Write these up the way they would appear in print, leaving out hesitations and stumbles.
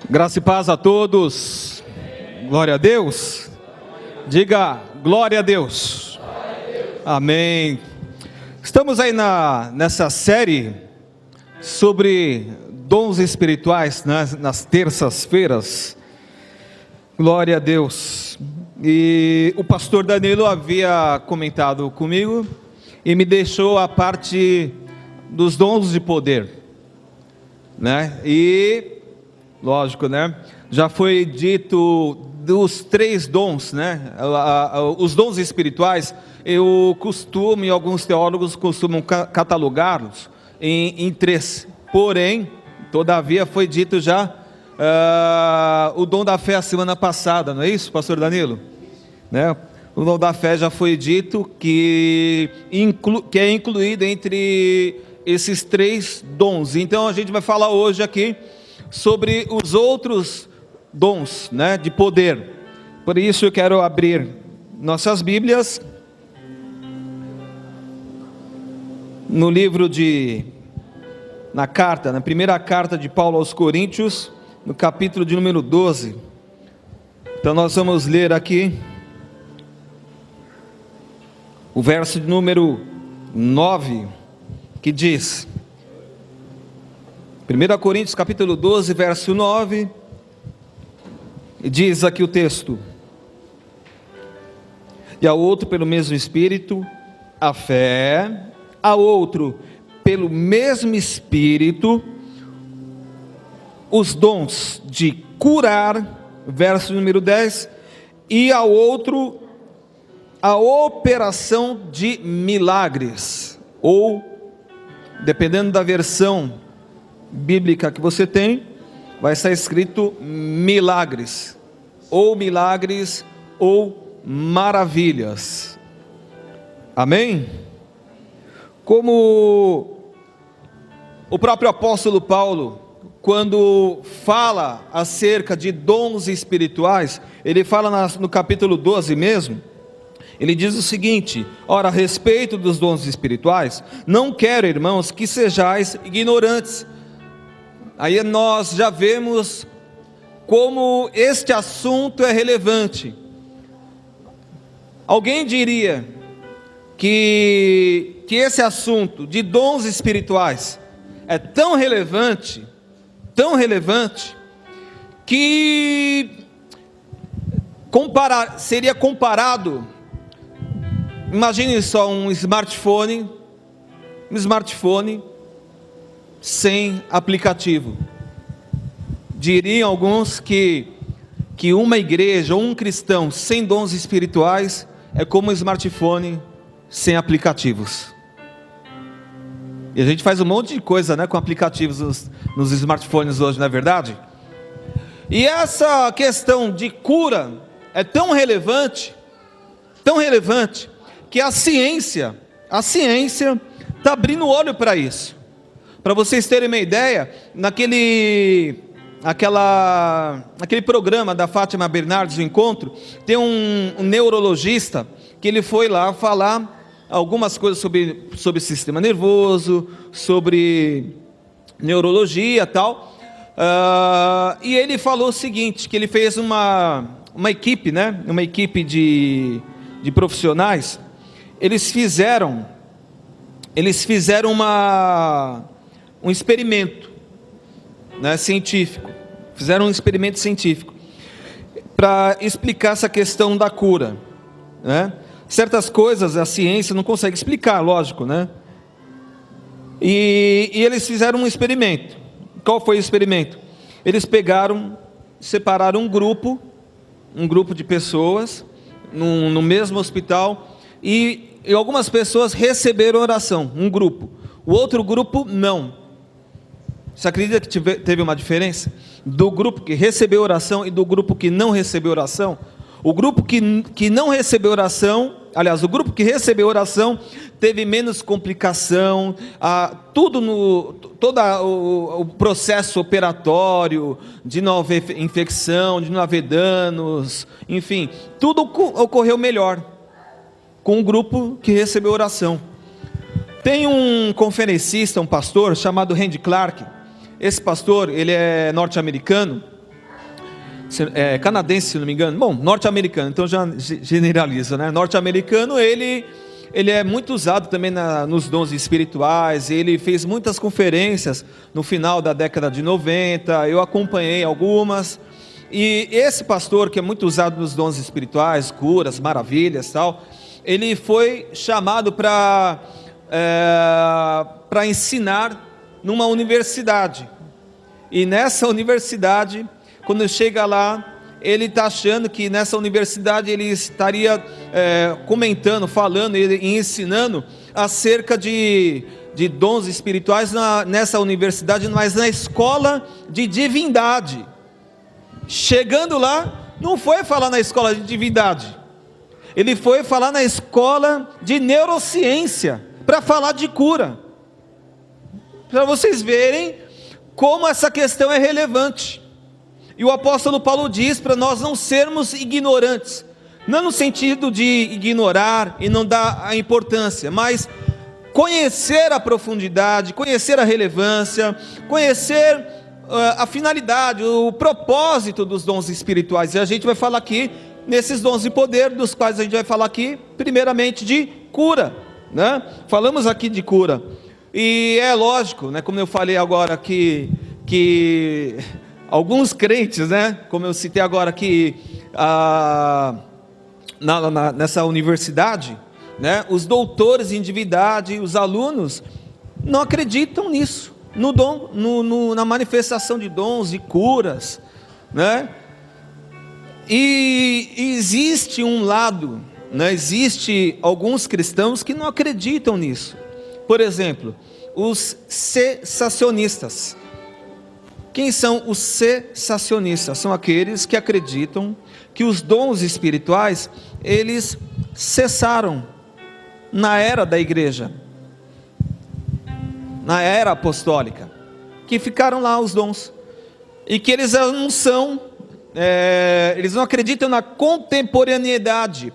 Graça e paz a todos. Glória a Deus. Diga glória a Deus. Amém. Estamos aí nessa série sobre dons espirituais, nas terças-feiras. Glória a Deus. E o pastor Danilo havia comentado comigo e me deixou a parte dos dons de poder, né? E lógico, né? Já foi dito dos 3 dons, né? Os dons espirituais, alguns teólogos costumam catalogá-los em 3. Porém, todavia foi dito já o dom da fé a semana passada, não é isso, pastor Danilo? Né? O dom da fé já foi dito que é incluído entre esses 3 dons. Então a gente vai falar hoje aqui sobre os outros dons, né, de poder. Por isso eu quero abrir nossas Bíblias no livro na primeira carta de Paulo aos Coríntios, no capítulo de número 12. Então nós vamos ler aqui o verso de número 9, que diz: 1 Coríntios capítulo 12, verso 9, e diz aqui o texto: e a outro pelo mesmo Espírito a fé, a outro pelo mesmo Espírito os dons de curar, verso número 10, e a outro a operação de milagres, ou dependendo da versão bíblica que você tem, vai estar escrito milagres, ou maravilhas. Amém? Como o próprio apóstolo Paulo, quando fala acerca de dons espirituais, ele fala no capítulo 12 mesmo, ele diz o seguinte: ora, a respeito dos dons espirituais, não quero, irmãos, que sejais ignorantes. Aí nós já vemos como este assunto é relevante. Alguém diria que esse assunto de dons espirituais é tão relevante, que seria comparado, imagine só um smartphone sem aplicativo. Diriam alguns que uma igreja ou um cristão sem dons espirituais é como um smartphone sem aplicativos. E a gente faz um monte de coisa, né, com aplicativos nos smartphones hoje, não é verdade? E essa questão de cura é tão relevante, que a ciência está abrindo o olho para isso. Para vocês terem uma ideia, naquele programa da Fátima Bernardes, o Encontro, tem um neurologista que ele foi lá falar algumas coisas sobre o sistema nervoso, sobre neurologia e tal, e ele falou o seguinte, que ele fez uma equipe, né, uma equipe de profissionais. Eles fizeram um experimento, né, científico. Fizeram um experimento científico para explicar essa questão da cura, né? Certas coisas a ciência não consegue explicar, lógico, né? E eles fizeram um experimento. Qual foi o experimento? Eles separaram um grupo de pessoas no mesmo hospital, e algumas pessoas receberam oração, um grupo, o outro grupo não. Você acredita que teve uma diferença do grupo que recebeu oração e do grupo que não recebeu oração? O grupo que não recebeu oração, aliás, o grupo que recebeu oração teve menos complicação, todo o processo operatório, de não haver infecção, de não haver danos, enfim, tudo ocorreu melhor com o grupo que recebeu oração. Tem um conferencista, um pastor chamado Randy Clark. Esse pastor, ele é norte-americano, canadense, se não me engano, bom, norte-americano, então já generaliza, né? Norte-americano, ele é muito usado também nos dons espirituais. Ele fez muitas conferências no final da década de 90, eu acompanhei algumas, e esse pastor, que é muito usado nos dons espirituais, curas, maravilhas, tal, ele foi chamado para ensinar numa universidade, e nessa universidade, quando chega lá, ele está achando que nessa universidade ele estaria comentando, falando e ensinando acerca de dons espirituais nessa universidade, mas na escola de divindade. Chegando lá, não foi falar na escola de divindade, ele foi falar na escola de neurociência, para falar de cura, para vocês verem como essa questão é relevante. E o apóstolo Paulo diz para nós não sermos ignorantes, não no sentido de ignorar e não dar a importância, mas conhecer a profundidade, conhecer a relevância, conhecer a finalidade, o propósito dos dons espirituais. E a gente vai falar aqui nesses dons de poder, dos quais a gente vai falar aqui primeiramente de cura, né? Falamos aqui de cura, e é lógico, né, como eu falei agora, que alguns crentes, né, como eu citei agora aqui, nessa universidade, né, os doutores em divindade, os alunos, não acreditam nisso, no dom, na manifestação de dons e curas, né? E existe um lado, né, existe alguns cristãos que não acreditam nisso. Por exemplo, os cessacionistas. Quem são os cessacionistas? São aqueles que acreditam que os dons espirituais, eles cessaram na era da igreja, na era apostólica, que ficaram lá os dons, e que eles não são, eles não acreditam na contemporaneidade,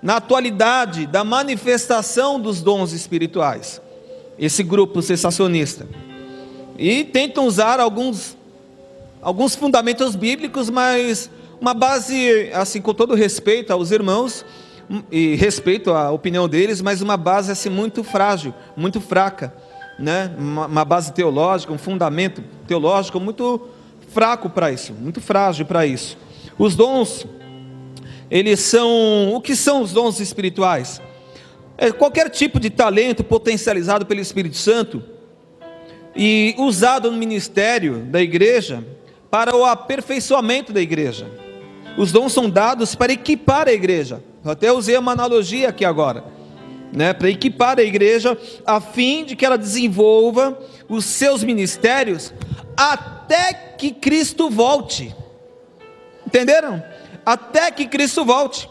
na atualidade da manifestação dos dons espirituais, esse grupo cessacionista, e tentam usar alguns fundamentos bíblicos, mas uma base, assim, com todo respeito aos irmãos, e respeito à opinião deles, mas uma base assim muito frágil, muito fraca, né? Uma base teológica, um fundamento teológico muito fraco para isso, muito frágil para isso. Os dons, eles são, o que são os dons espirituais? Qualquer tipo de talento potencializado pelo Espírito Santo e usado no ministério da igreja para o aperfeiçoamento da igreja. Os dons são dados para equipar a igreja. Eu até usei uma analogia aqui agora, né? Para equipar a igreja, a fim de que ela desenvolva os seus ministérios até que Cristo volte. Entenderam? Até que Cristo volte.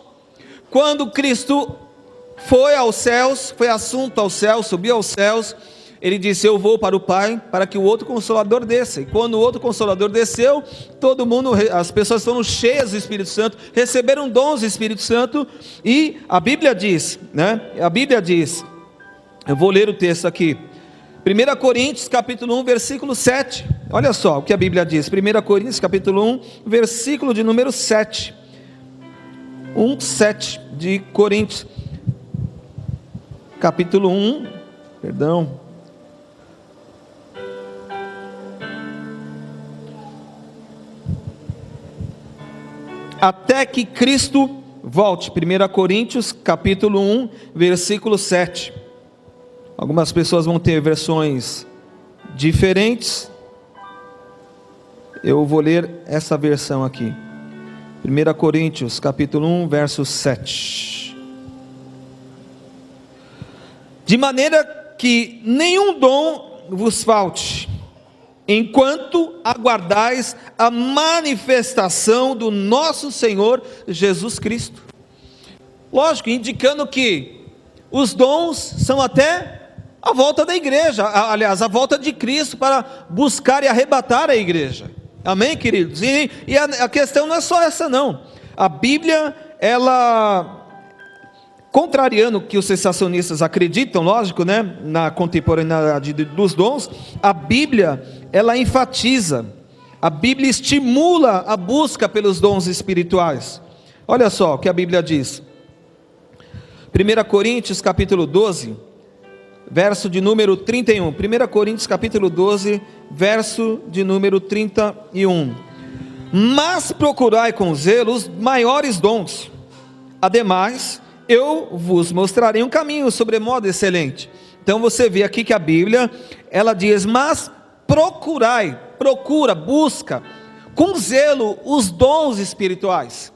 Quando Cristo foi aos céus, foi assunto aos céus, subiu aos céus, ele disse: eu vou para o Pai, para que o outro Consolador desça. E quando o outro Consolador desceu, todo mundo, as pessoas foram cheias do Espírito Santo, receberam dons do Espírito Santo. E a Bíblia diz, né? A Bíblia diz, eu vou ler o texto aqui, 1 Coríntios capítulo 1, versículo 7. Olha só o que a Bíblia diz, 1 Coríntios capítulo 1, versículo de número 7. 1:7 de Coríntios, capítulo 1, perdão. Até que Cristo volte. 1 Coríntios capítulo 1, versículo 7. Algumas pessoas vão ter versões diferentes. Eu vou ler essa versão aqui. 1 Coríntios capítulo 1, verso 7. De maneira que nenhum dom vos falte, enquanto aguardais a manifestação do nosso Senhor Jesus Cristo. Lógico, indicando que os dons são até a volta da igreja, aliás, a volta de Cristo para buscar e arrebatar a igreja. Amém, queridos? E a questão não é só essa não. A Bíblia, ela, contrariando o que os cessacionistas acreditam, lógico, né, na contemporaneidade dos dons, a Bíblia, ela enfatiza A Bíblia estimula a busca pelos dons espirituais. Olha só o que a Bíblia diz. 1 Coríntios capítulo 12, verso de número 31. 1 Coríntios capítulo 12, verso de número 31. Mas procurai com zelo os maiores dons. Ademais, eu vos mostrarei um caminho sobremodo excelente. Então você vê aqui que a Bíblia, ela diz, mas procurai, procura, busca, com zelo os dons espirituais.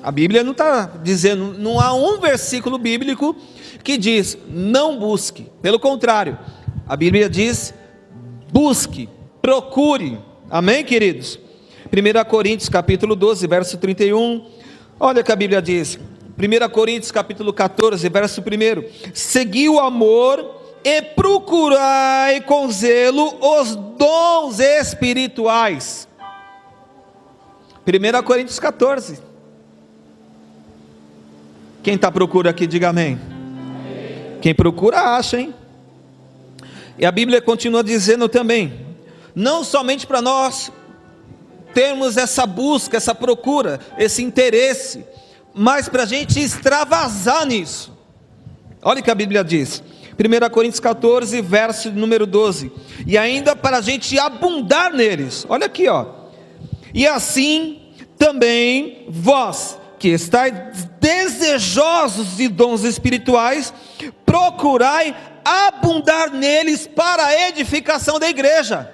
A Bíblia não está dizendo, não há um versículo bíblico que diz, não busque. Pelo contrário, a Bíblia diz, busque, procure. Amém, queridos? 1 Coríntios capítulo 12, verso 31. Olha o que a Bíblia diz. 1 Coríntios capítulo 14, verso 1. Segui o amor e procurai com zelo os dons espirituais. 1 Coríntios 14. Quem está à procura aqui, diga amém. Quem procura, acha, hein? E a Bíblia continua dizendo também, não somente para nós termos essa busca, essa procura, esse interesse, mas para a gente extravasar nisso. Olha o que a Bíblia diz, 1 Coríntios 14, verso número 12, e ainda para a gente abundar neles. Olha aqui, ó. E assim também vós, que estáis desejosos de dons espirituais, procurai abundar neles para a edificação da igreja.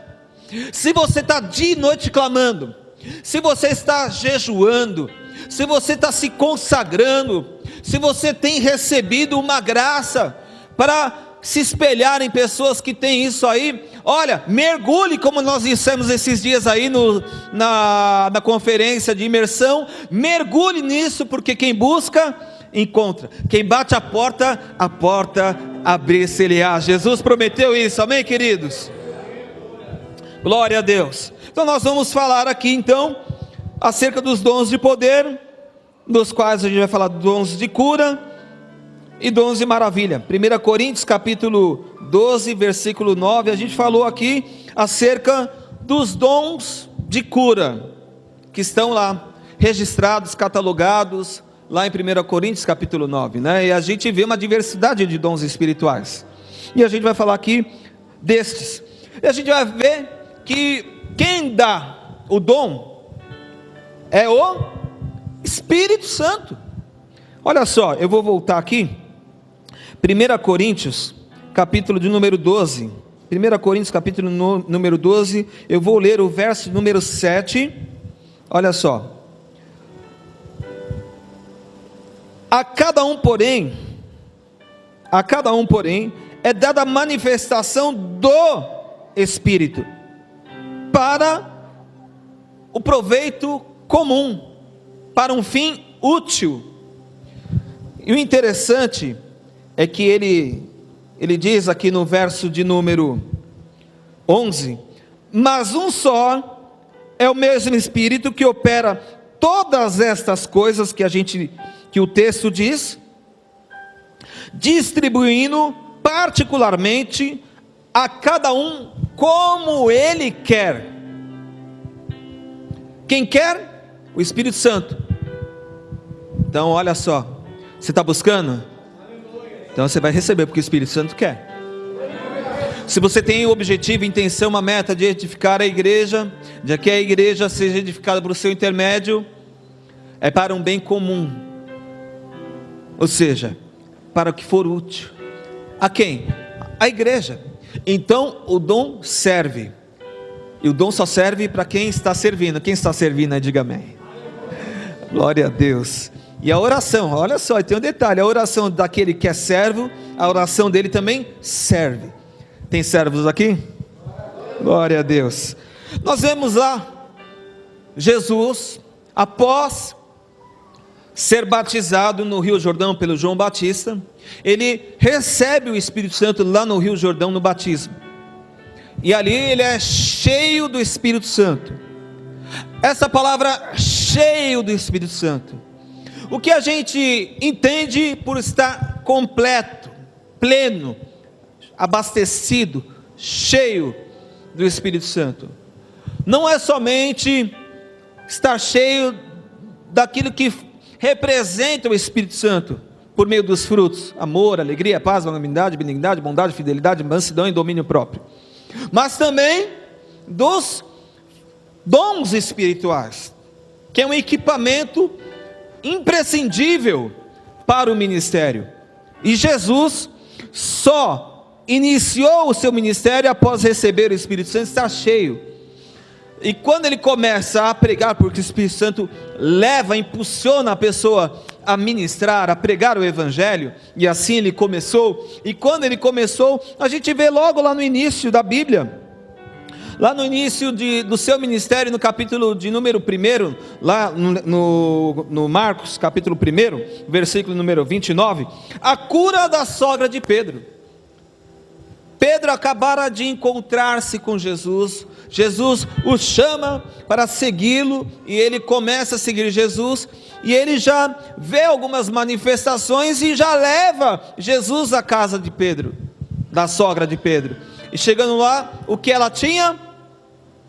Se você está dia e noite clamando, se você está jejuando, se você está se consagrando, se você tem recebido uma graça para se espelhar em pessoas que têm isso aí, olha, mergulhe, como nós dissemos esses dias aí na conferência de imersão, mergulhe nisso, porque quem busca, encontra, quem bate a porta abrir-se-lhe-á. Jesus prometeu isso, amém, queridos? Glória a Deus. Então nós vamos falar aqui então, acerca dos dons de poder, dos quais a gente vai falar dons de cura, e dons de maravilha. 1 Coríntios capítulo 12, versículo 9, a gente falou aqui acerca dos dons de cura, que estão lá, registrados, catalogados, lá em 1 Coríntios capítulo 9, né? E a gente vê uma diversidade de dons espirituais, e a gente vai falar aqui destes, e a gente vai ver que quem dá o dom é o Espírito Santo. Olha só, eu vou voltar aqui, 1 Coríntios, capítulo de número 12, 1 Coríntios, capítulo número 12, eu vou ler o verso número 7, olha só. A cada um, porém, é dada a manifestação do Espírito, para o proveito comum, para um fim útil. E o interessante é que ele diz aqui no verso de número 11, mas um só é o mesmo Espírito que opera todas estas coisas que o texto diz, distribuindo particularmente a cada um como ele quer. Quem quer? O Espírito Santo. Então olha só, você está buscando? Então você vai receber, porque o Espírito Santo quer. Se você tem o objetivo, intenção, uma meta de edificar a igreja, de que a igreja seja edificada por seu intermédio, é para um bem comum, ou seja, para o que for útil. A quem? A igreja. Então o dom serve, e o dom só serve para quem está servindo. Quem está servindo, diga amém. Glória a Deus. E a oração, olha só, tem um detalhe, a oração daquele que é servo, a oração dele também serve. Tem servos aqui? Glória a Deus. Nós vemos lá, Jesus, após ser batizado no Rio Jordão pelo João Batista, ele recebe o Espírito Santo lá no Rio Jordão no batismo, e ali ele é cheio do Espírito Santo. Essa palavra cheio do Espírito Santo, o que a gente entende por estar completo, pleno, abastecido, cheio, do Espírito Santo não é somente estar cheio daquilo que representa o Espírito Santo, por meio dos frutos: amor, alegria, paz, longanimidade, benignidade, bondade, fidelidade, mansidão e domínio próprio, mas também dos dons espirituais, que é um equipamento imprescindível para o ministério. E Jesus só iniciou o seu ministério após receber o Espírito Santo, estar cheio. E quando ele começa a pregar, porque o Espírito Santo leva, impulsiona a pessoa a ministrar, a pregar o Evangelho, e assim ele começou. E quando ele começou, a gente vê logo lá no início da Bíblia, lá no início do seu ministério, no capítulo de número 1, lá no Marcos, capítulo 1, versículo número 29, a cura da sogra de Pedro. Pedro acabara de encontrar-se com Jesus, Jesus o chama para segui-lo, e ele começa a seguir Jesus, e ele já vê algumas manifestações, e já leva Jesus à casa de Pedro, da sogra de Pedro. E chegando lá, o que ela tinha?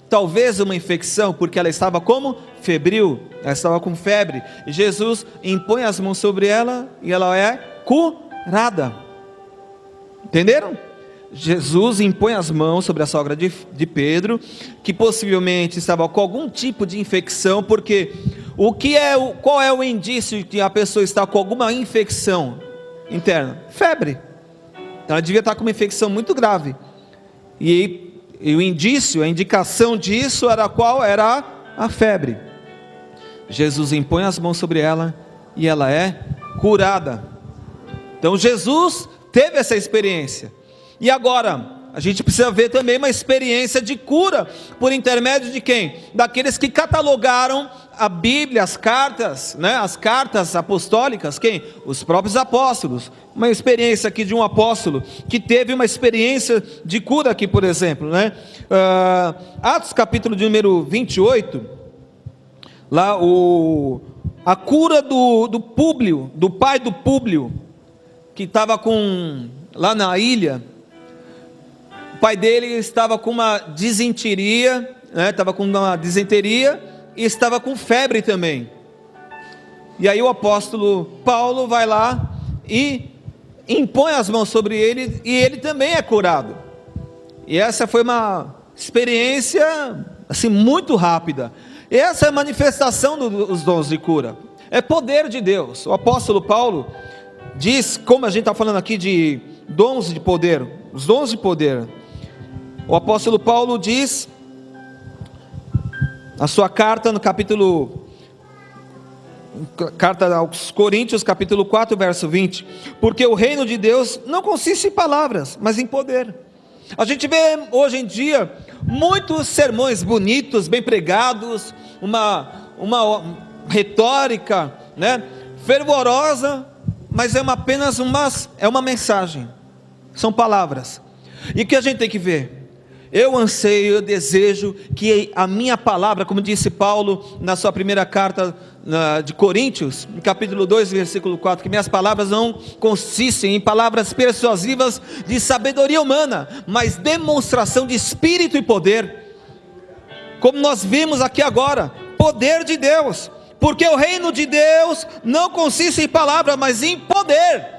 Talvez uma infecção, porque ela estava como? Febril, ela estava com febre, e Jesus impõe as mãos sobre ela, e ela é curada. Entenderam? Jesus impõe as mãos sobre a sogra de Pedro, que possivelmente estava com algum tipo de infecção, porque qual é o indício de que a pessoa está com alguma infecção interna? Febre. Ela devia estar com uma infecção muito grave, e o indício, a indicação disso era qual? Era a febre. Jesus impõe as mãos sobre ela, e ela é curada. Então Jesus teve essa experiência. E agora, a gente precisa ver também uma experiência de cura, por intermédio de quem? Daqueles que catalogaram a Bíblia, as cartas, né? As cartas apostólicas, quem? Os próprios apóstolos. Uma experiência aqui de um apóstolo, que teve uma experiência de cura aqui, por exemplo, né? Atos capítulo de número 28, lá a cura do Públio, do pai do Públio, que estava lá na ilha. O pai dele estava com uma disenteria, né? Estava com uma disenteria e estava com febre também. E aí o apóstolo Paulo vai lá e impõe as mãos sobre ele, e ele também é curado. E essa foi uma experiência assim muito rápida. Essa é a manifestação dos dons de cura, é poder de Deus. O apóstolo Paulo diz, como a gente está falando aqui de dons de poder, os dons de poder, o apóstolo Paulo diz, na sua carta, carta aos Coríntios, capítulo 4, verso 20, porque o reino de Deus não consiste em palavras, mas em poder. A gente vê hoje em dia muitos sermões bonitos, bem pregados, uma retórica, né, fervorosa, mas é apenas uma mensagem, são palavras. E o que a gente tem que ver? Eu anseio, eu desejo que a minha palavra, como disse Paulo na sua primeira carta de Coríntios, no capítulo 2, versículo 4, que minhas palavras não consistem em palavras persuasivas de sabedoria humana, mas demonstração de espírito e poder, como nós vimos aqui agora, poder de Deus, porque o reino de Deus não consiste em palavras, mas em poder.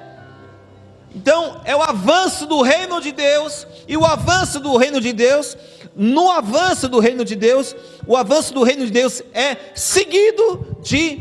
Então é o avanço do reino de Deus, e o avanço do reino de Deus, no avanço do reino de Deus, o avanço do reino de Deus é seguido de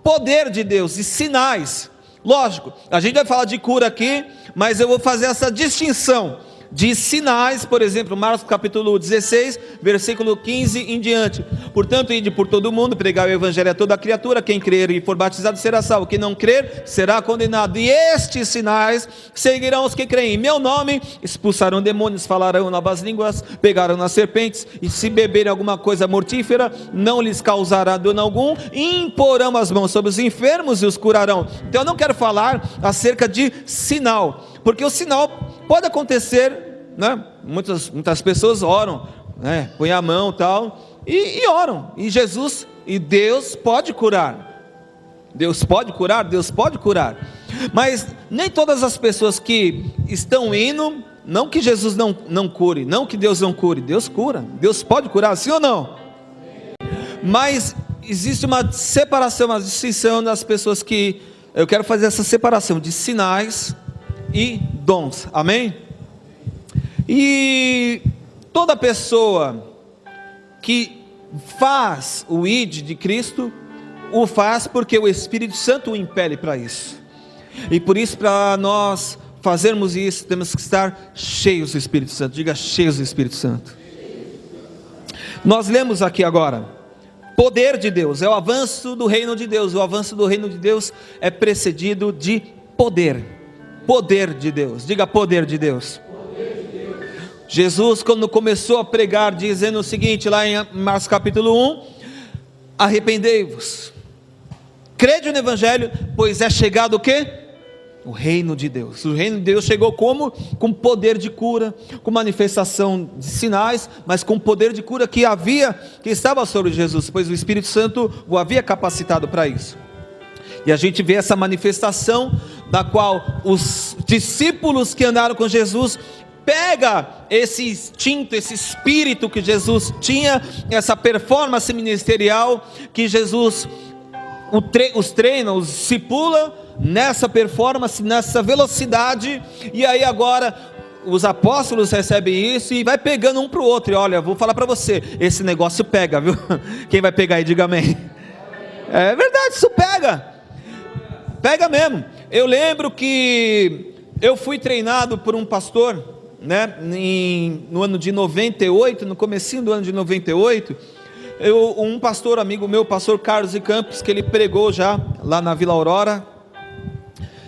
poder de Deus, e sinais. Lógico, a gente vai falar de cura aqui, mas eu vou fazer essa distinção de sinais, por exemplo, Marcos capítulo 16, versículo 15 em diante. Portanto, ide por todo o mundo, pregar o evangelho a toda criatura, quem crer e for batizado será salvo, quem não crer será condenado, e estes sinais seguirão os que creem, em meu nome expulsarão demônios, falarão novas línguas, pegarão nas serpentes, e se beberem alguma coisa mortífera, não lhes causará dano algum, imporão as mãos sobre os enfermos e os curarão. Então eu não quero falar acerca de sinal, porque o sinal pode acontecer, né? Muitas pessoas oram, né? Põe a mão e oram, e Jesus e Deus pode curar. Deus pode curar, mas nem todas as pessoas que estão indo Não que Jesus não cure, não que Deus não cure, Deus cura, Deus pode curar, sim ou não? Mas existe uma separação, uma distinção das pessoas que, eu quero fazer essa separação de sinais e dons, amém? E toda pessoa que faz o ID de Cristo, o faz porque o Espírito Santo o impele para isso, e por isso, para nós fazermos isso, temos que estar cheios do Espírito Santo. Diga: cheios do Espírito Santo. Nós lemos aqui agora, poder de Deus, é o avanço do reino de Deus. O avanço do reino de Deus é precedido de poder. Poder de Deus, diga: poder de Deus. Poder de Deus. Jesus, quando começou a pregar, dizendo o seguinte, lá em Marcos capítulo 1, arrependei-vos, crede no Evangelho, pois é chegado o quê? O reino de Deus. O reino de Deus chegou como? Com poder de cura, com manifestação de sinais, mas com poder de cura que estava sobre Jesus, pois o Espírito Santo o havia capacitado para isso. E a gente vê essa manifestação, da qual os discípulos que andaram com Jesus, pega esse instinto, esse espírito que Jesus tinha, essa performance ministerial, que Jesus os treina, os discipula, nessa performance, nessa velocidade, e aí agora os apóstolos recebem isso e vai pegando um para o outro. E olha, vou falar para você, esse negócio pega, viu? Quem vai pegar aí, diga amém. É verdade, isso pega mesmo. Eu lembro que eu fui treinado por um pastor, né, no ano de 98, no comecinho do ano de 98, um pastor amigo meu, pastor Carlos de Campos, que ele pregou já lá na Vila Aurora.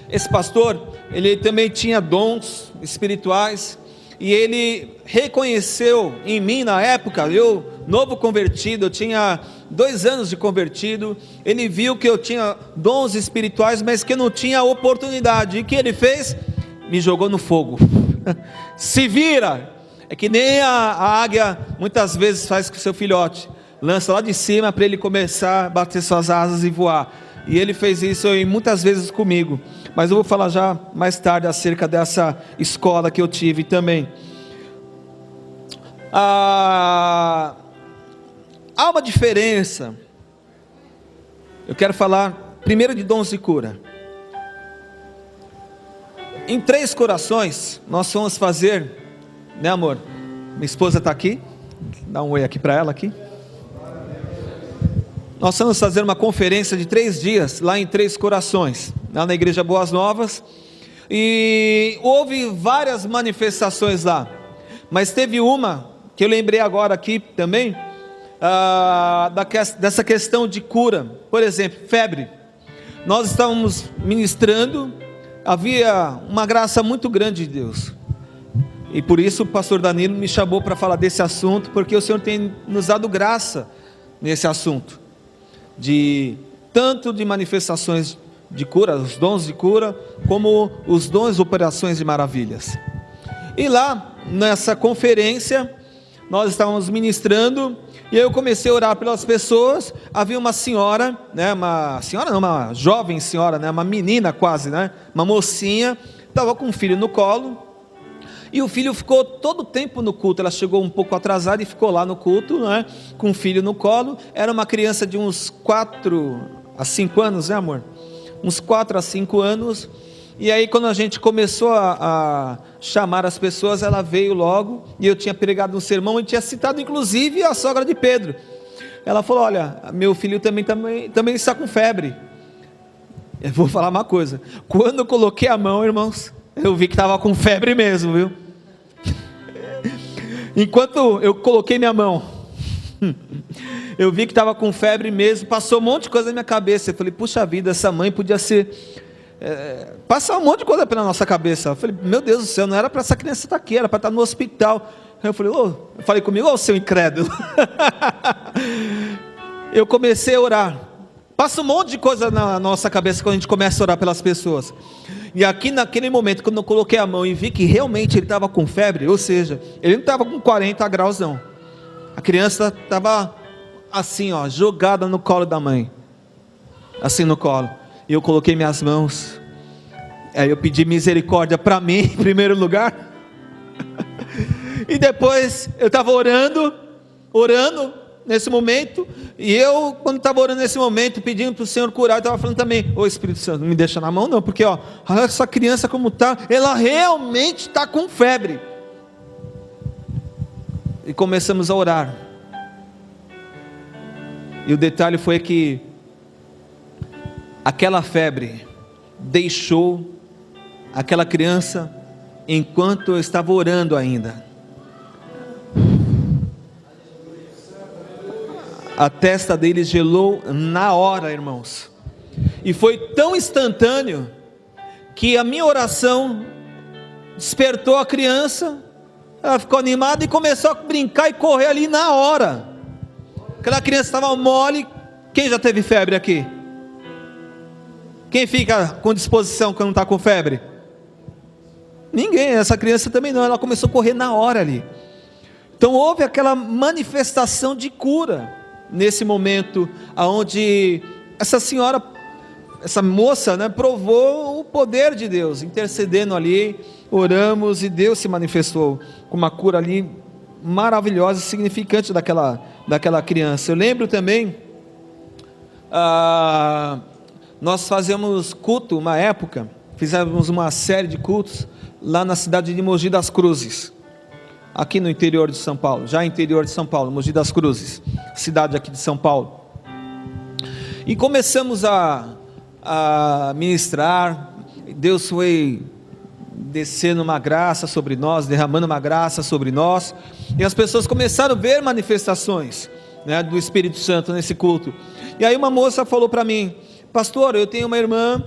Esse pastor, ele também tinha dons espirituais, e ele reconheceu em mim na época, eu novo convertido, eu tinha 2 anos de convertido, ele viu que eu tinha dons espirituais, mas que eu não tinha oportunidade, e o que ele fez? Me jogou no fogo. Se vira, é que nem a águia muitas vezes faz com seu filhote, lança lá de cima para ele começar a bater suas asas e voar. E ele fez isso muitas vezes comigo, mas eu vou falar já mais tarde acerca dessa escola que eu tive também. Há uma diferença. Eu quero falar primeiro de dons de cura. Em 3 corações nós vamos fazer, né, amor? Minha esposa está aqui, dá um oi aqui para ela aqui. Nós vamos fazer uma conferência de 3 dias, lá em 3 Corações, lá na igreja Boas Novas, e houve várias manifestações lá, mas teve uma, que eu lembrei agora aqui também, dessa questão de cura. Por exemplo, febre, nós estávamos ministrando, havia uma graça muito grande de Deus, e por isso o pastor Danilo me chamou para falar desse assunto, porque o Senhor tem nos dado graça nesse assunto, tanto de manifestações de cura, os dons de cura, como os dons de operações de maravilhas. E lá nessa conferência nós estávamos ministrando, e eu comecei a orar pelas pessoas. Havia uma senhora, né, uma jovem senhora, né, uma menina quase, né, uma mocinha, estava com um filho no colo, e o filho ficou todo o tempo no culto. Ela chegou um pouco atrasada e ficou lá no culto, né, com o filho no colo. Era uma criança de uns 4 a 5 anos, né, amor? Uns 4 a 5 anos. E aí, quando a gente começou a chamar as pessoas, ela veio logo, e eu tinha pregado um sermão, e tinha citado inclusive a sogra de Pedro. Ela falou: olha, meu filho também está com febre. Eu vou falar uma coisa, quando eu coloquei a mão, irmãos, eu vi que estava com febre mesmo, viu? Enquanto eu coloquei minha mão, eu vi que estava com febre mesmo. Passou um monte de coisa na minha cabeça. Eu falei: puxa vida, essa mãe podia ser... passar um monte de coisa pela nossa cabeça. Eu falei: meu Deus do céu, não era para essa criança estar aqui, era para estar no hospital. Eu falei comigo: ô seu incrédulo. Eu comecei a orar. Passa um monte de coisa na nossa cabeça quando a gente começa a orar pelas pessoas. E aqui naquele momento, quando eu coloquei a mão e vi que realmente ele estava com febre, ou seja, ele não estava com 40 graus não. A criança estava assim, ó, jogada no colo da mãe, assim no colo. E eu coloquei minhas mãos, aí eu pedi misericórdia para mim em primeiro lugar, E depois eu estava orando nesse momento, e eu, quando estava orando nesse momento, pedindo para o Senhor curar, eu estava falando também: ô Espírito Santo, não me deixa na mão não, porque olha essa criança como está, ela realmente está com febre. E começamos a orar, e o detalhe foi que aquela febre deixou aquela criança enquanto eu estava orando ainda. A testa dele gelou na hora, irmãos, e foi tão instantâneo que a minha oração despertou a criança. Ela ficou animada e começou a brincar e correr ali na hora. Aquela criança estava mole. Quem já teve febre aqui? Quem fica com disposição quando não está com febre? Ninguém. Essa criança também não. Ela começou a correr na hora ali. Então houve aquela manifestação de cura nesse momento, aonde essa senhora, essa moça, né, provou o poder de Deus, intercedendo ali. Oramos e Deus se manifestou com uma cura ali maravilhosa e significante daquela criança. Eu lembro também, nós fazemos culto, uma época, fizemos uma série de cultos lá na cidade de Mogi das Cruzes, aqui no interior de São Paulo, já interior de São Paulo, Mogi das Cruzes, cidade aqui de São Paulo. E começamos a ministrar. Deus foi descendo uma graça sobre nós, derramando uma graça sobre nós, e as pessoas começaram a ver manifestações, né, do Espírito Santo nesse culto. E aí uma moça falou para mim: pastor, eu tenho uma irmã,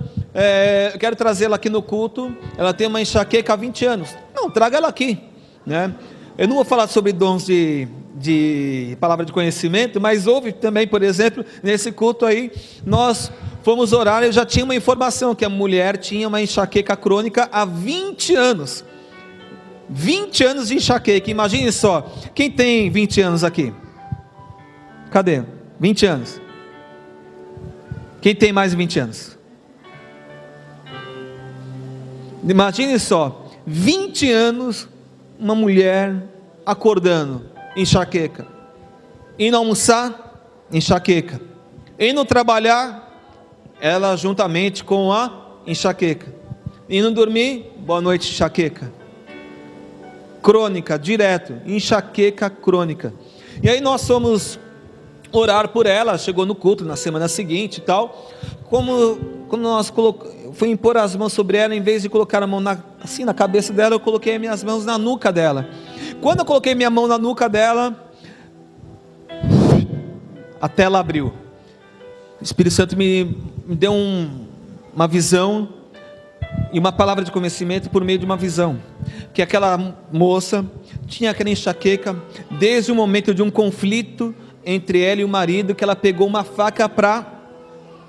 eu quero trazê-la aqui no culto, ela tem uma enxaqueca há 20 anos. Não, traga ela aqui, né? Eu não vou falar sobre dons de palavra de conhecimento, mas houve também, por exemplo, nesse culto aí, nós fomos orar. Eu já tinha uma informação que a mulher tinha uma enxaqueca crônica há 20 anos. 20 anos de enxaqueca. Imagine só, quem tem 20 anos aqui? Cadê? 20 anos. Quem tem mais de 20 anos? Imagine só, 20 anos, uma mulher acordando, enxaqueca, indo almoçar, enxaqueca, indo trabalhar, ela juntamente com a enxaqueca, indo dormir, boa noite, enxaqueca crônica, direto, enxaqueca crônica. E aí nós fomos orar por ela, chegou no culto na semana seguinte e tal. Quando nós fui impor as mãos sobre ela, em vez de colocar a mão assim na cabeça dela, eu coloquei as minhas mãos na nuca dela. Quando eu coloquei minha mão na nuca dela, a tela abriu. O Espírito Santo me deu uma visão e uma palavra de conhecimento por meio de uma visão, que aquela moça tinha aquela enxaqueca desde o momento de um conflito entre ela e o marido, que ela pegou uma faca para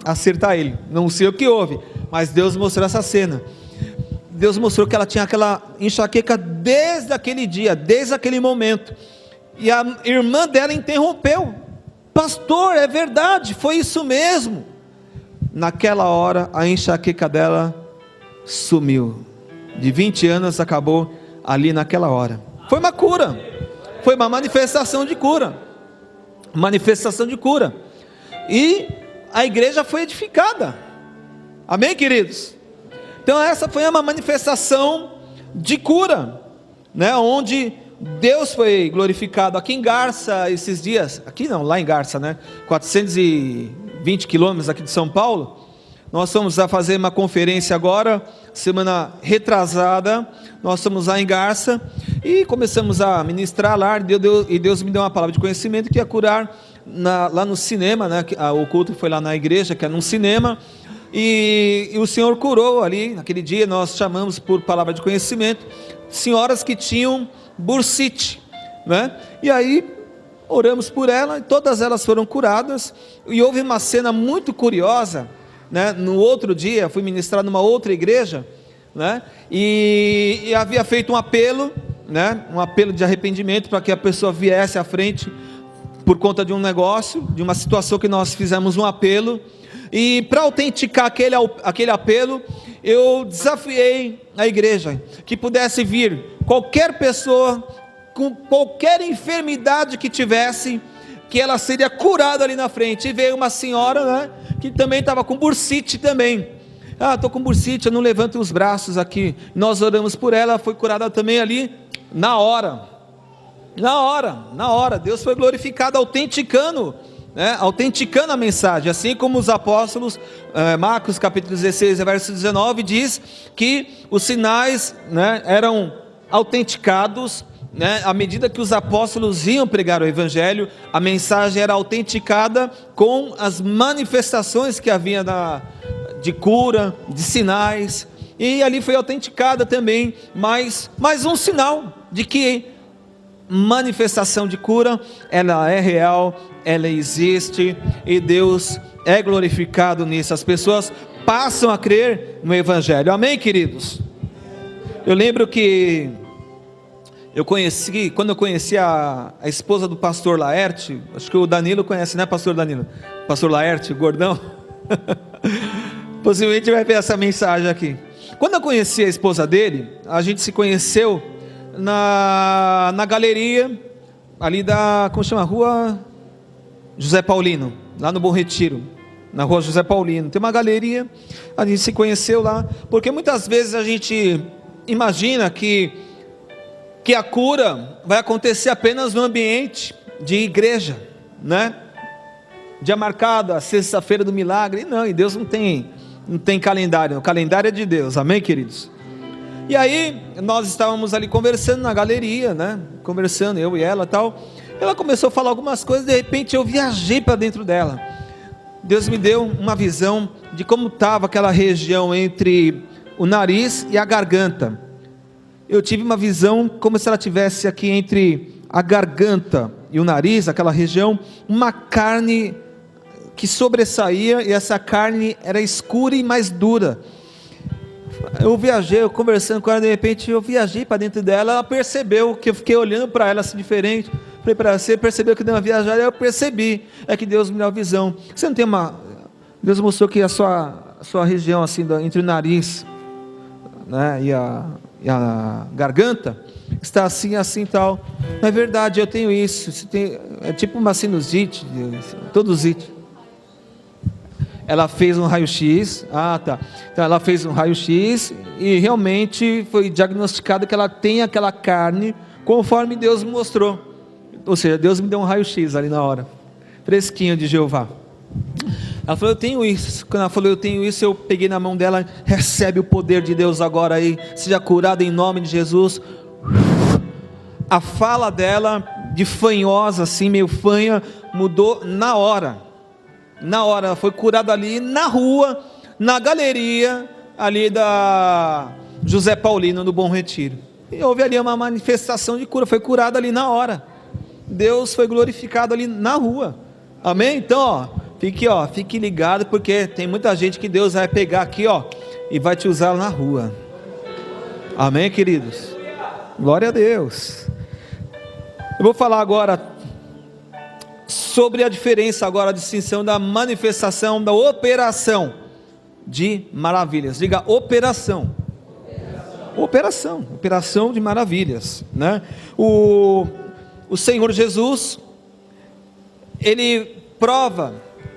acertar ele. Não sei o que houve, mas Deus mostrou essa cena. Deus mostrou que ela tinha aquela enxaqueca desde aquele dia, desde aquele momento. E a irmã dela interrompeu: pastor, é verdade, foi isso mesmo. Naquela hora a enxaqueca dela sumiu. De 20 anos acabou ali naquela hora. Foi uma cura, foi uma manifestação de cura. Manifestação de cura. E a igreja foi edificada. Amém, queridos? Então essa foi uma manifestação de cura, né? Onde Deus foi glorificado. Aqui em Garça, esses dias, aqui não, lá em Garça, né? 420 quilômetros aqui de São Paulo. Nós fomos a fazer uma conferência agora, semana retrasada. Nós fomos lá em Garça e começamos a ministrar lá. E Deus me deu uma palavra de conhecimento que ia curar lá no cinema, né? O culto foi lá na igreja, que é num cinema. E o Senhor curou ali, naquele dia nós chamamos por palavra de conhecimento, senhoras que tinham bursite, né? E aí oramos por ela e todas elas foram curadas. E houve uma cena muito curiosa, né? No outro dia fui ministrar numa outra igreja, né? E havia feito um apelo, né? Um apelo de arrependimento para que a pessoa viesse à frente por conta de um negócio, de uma situação que nós fizemos um apelo. E para autenticar aquele apelo, eu desafiei a igreja que pudesse vir qualquer pessoa com qualquer enfermidade que tivesse, que ela seria curada ali na frente. E veio uma senhora, né, que também estava com bursite também. Estou com bursite, eu não levanto os braços aqui. Nós oramos por ela, foi curada também ali, na hora. Deus foi glorificado, autenticando a mensagem, assim como os apóstolos. Marcos capítulo 16, verso 19, diz que os sinais, né, eram autenticados, né, à medida que os apóstolos iam pregar o evangelho, a mensagem era autenticada com as manifestações que havia de cura, de sinais, e ali foi autenticada também mais um sinal de que manifestação de cura, ela é real, ela existe, e Deus é glorificado nisso. As pessoas passam a crer no evangelho. Amém, queridos? Eu lembro que quando eu conheci a esposa do pastor Laerte, acho que o Danilo conhece, né, pastor Danilo? Pastor Laerte, gordão. Possivelmente vai ver essa mensagem aqui. Quando eu conheci a esposa dele, a gente se conheceu na galeria ali como chama? Rua José Paulino, lá no Bom Retiro, na rua José Paulino, tem uma galeria, a gente se conheceu lá, porque muitas vezes a gente imagina que a cura vai acontecer apenas no ambiente de igreja, né? Dia marcado, a sexta-feira do milagre. Não, e Deus não tem calendário, o calendário é de Deus, amém, queridos? E aí, nós estávamos ali conversando na galeria, né? Conversando, eu e ela tal. Ela começou a falar algumas coisas, de repente eu viajei para dentro dela. Deus me deu uma visão de como estava aquela região entre o nariz e a garganta. Eu tive uma visão como se ela tivesse aqui entre a garganta e o nariz, aquela região, uma carne que sobressaía, e essa carne era escura e mais dura. Eu viajei, eu conversando com ela, de repente eu viajei para dentro dela. Ela percebeu que eu fiquei olhando para ela assim diferente. Falei para ela: você percebeu que deu uma viajada? Eu percebi, é que Deus me deu a visão. Você não tem Deus mostrou que a sua região assim, entre o nariz, né, e a garganta, está assim, assim tal. Não é verdade, eu tenho isso. É tipo uma sinusite, todusite. Ela fez um raio-x, então ela fez um raio-x e realmente foi diagnosticado que ela tem aquela carne, conforme Deus me mostrou. Ou seja, Deus me deu um raio-x ali na hora, fresquinho de Jeová. Ela falou: eu tenho isso. Quando ela falou eu tenho isso, eu peguei na mão dela: recebe o poder de Deus agora aí, seja curada em nome de Jesus. A fala dela, de fanhosa assim, meio fanha, mudou na hora. Ela foi curada ali na rua, na galeria ali da José Paulino, no Bom Retiro. E houve ali uma manifestação de cura, foi curada ali na hora. Deus foi glorificado ali na rua. Amém? Então, fique ligado, porque tem muita gente que Deus vai pegar aqui, e vai te usar na rua. Amém, queridos? Glória a Deus. Eu vou falar agora sobre a diferença, agora a distinção da manifestação, da operação de maravilhas. Diga: operação de maravilhas, né? O Senhor Jesus, Ele prova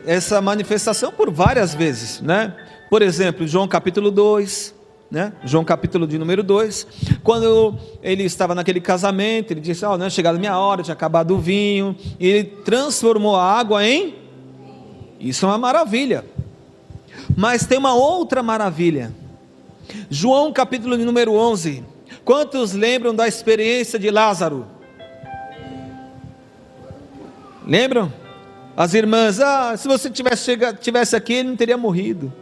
essa manifestação por várias vezes, né? Por exemplo, João capítulo 2, né? João capítulo de número 2, quando ele estava naquele casamento, ele disse: não é chegada a minha hora, tinha acabado o vinho, e ele transformou a água em... Isso é uma maravilha. Mas tem uma outra maravilha. João capítulo de número 11, quantos lembram da experiência de Lázaro? Lembram? As irmãs: se você tivesse aqui, ele não teria morrido,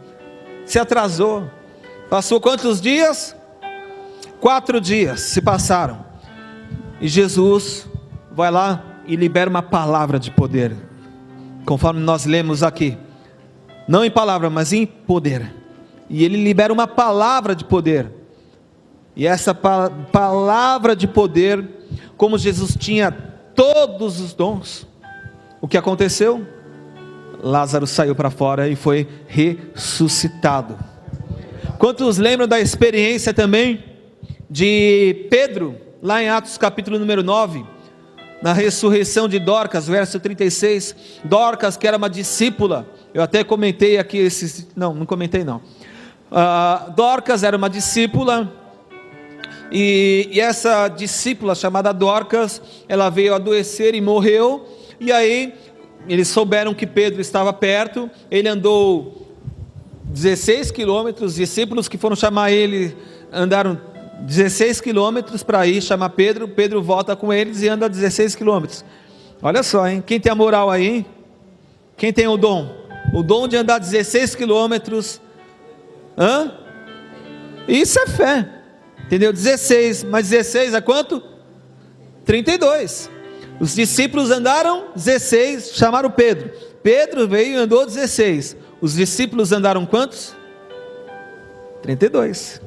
se atrasou. Passou quantos dias? 4 dias se passaram, e Jesus vai lá e libera uma palavra de poder, conforme nós lemos aqui, não em palavra, mas em poder. E ele libera uma palavra de poder, e essa palavra de poder, como Jesus tinha todos os dons, o que aconteceu? Lázaro saiu para fora e foi ressuscitado. Quantos lembram da experiência também de Pedro, lá em Atos capítulo número 9, na ressurreição de Dorcas, verso 36, Dorcas, que era uma discípula, eu até comentei aqui, não comentei não, Dorcas era uma discípula, e essa discípula chamada Dorcas, ela veio adoecer e morreu, e aí eles souberam que Pedro estava perto, ele andou 16 quilômetros, os discípulos que foram chamar ele, andaram 16 quilômetros para ir chamar Pedro, Pedro volta com eles e anda 16 quilômetros, olha só, hein? Quem tem a moral aí, hein? Quem tem o dom de andar 16 quilômetros, isso é fé, entendeu? 16, mas 16 é quanto? 32, os discípulos andaram 16, chamaram Pedro, Pedro veio e andou 16, os discípulos andaram quantos? 32,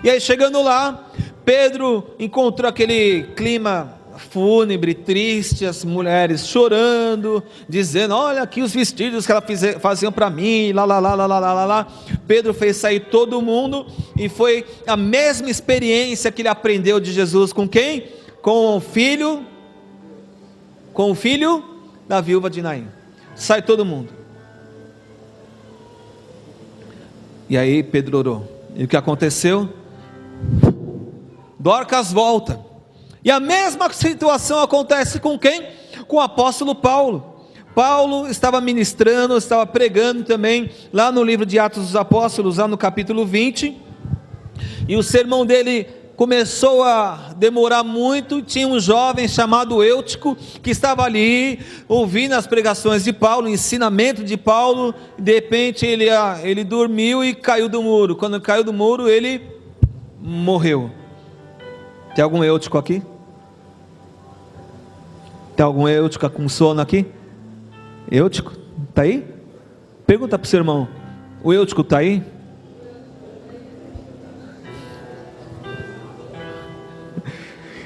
e aí chegando lá, Pedro encontrou aquele clima fúnebre, triste, as mulheres chorando, dizendo, olha aqui os vestidos que ela faziam para mim, lá. Pedro fez sair todo mundo, e foi a mesma experiência que ele aprendeu de Jesus, com quem? Com o filho da viúva de Naim, sai todo mundo, e aí Pedro orou, e o que aconteceu? Dorcas volta, e a mesma situação acontece com quem? Com o apóstolo Paulo. Paulo estava ministrando, estava pregando também, lá no livro de Atos dos Apóstolos, lá no capítulo 20, e o sermão dele começou a demorar muito. Tinha um jovem chamado Eutico, que estava ali, ouvindo as pregações de Paulo, o ensinamento de Paulo, e de repente ele dormiu e caiu do muro. Quando caiu do muro, ele morreu. Tem algum Eutico aqui? Tem algum Eutico com sono aqui? Eutico, está aí? Pergunta para o seu irmão, o Eutico está aí?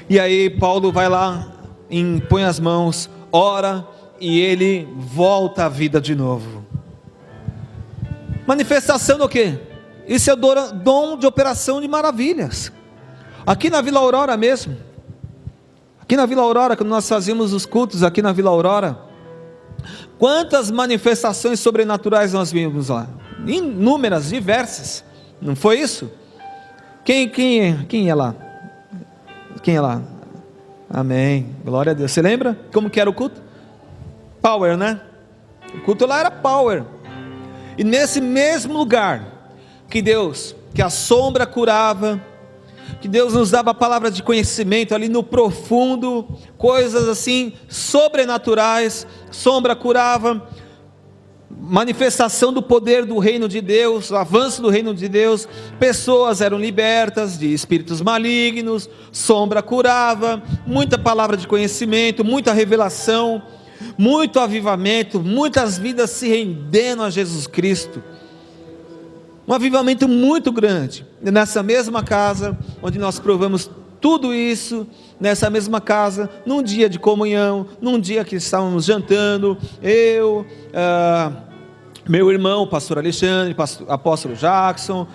E aí Paulo vai lá, impõe as mãos, ora, e ele volta à vida de novo. Manifestação do quê? Isso é dom de operação de maravilhas. Aqui na Vila Aurora mesmo, aqui na Vila Aurora, quando nós fazíamos os cultos aqui na Vila Aurora, quantas manifestações sobrenaturais nós vimos lá? Inúmeras, diversas, não foi isso? Quem é lá? Quem é lá? Amém, glória a Deus. Você lembra como que era o culto? Power, né? O culto lá era power. E nesse mesmo lugar que a sombra curava, que Deus nos dava a palavra de conhecimento ali no profundo, coisas assim sobrenaturais, sombra curava, manifestação do poder do reino de Deus, o avanço do reino de Deus, pessoas eram libertas de espíritos malignos, sombra curava, muita palavra de conhecimento, muita revelação, muito avivamento, muitas vidas se rendendo a Jesus Cristo, um avivamento muito grande. Nessa mesma casa onde nós provamos tudo isso, nessa mesma casa, num dia de comunhão, num dia que estávamos jantando, meu irmão, pastor Alexandre, apóstolo Jackson,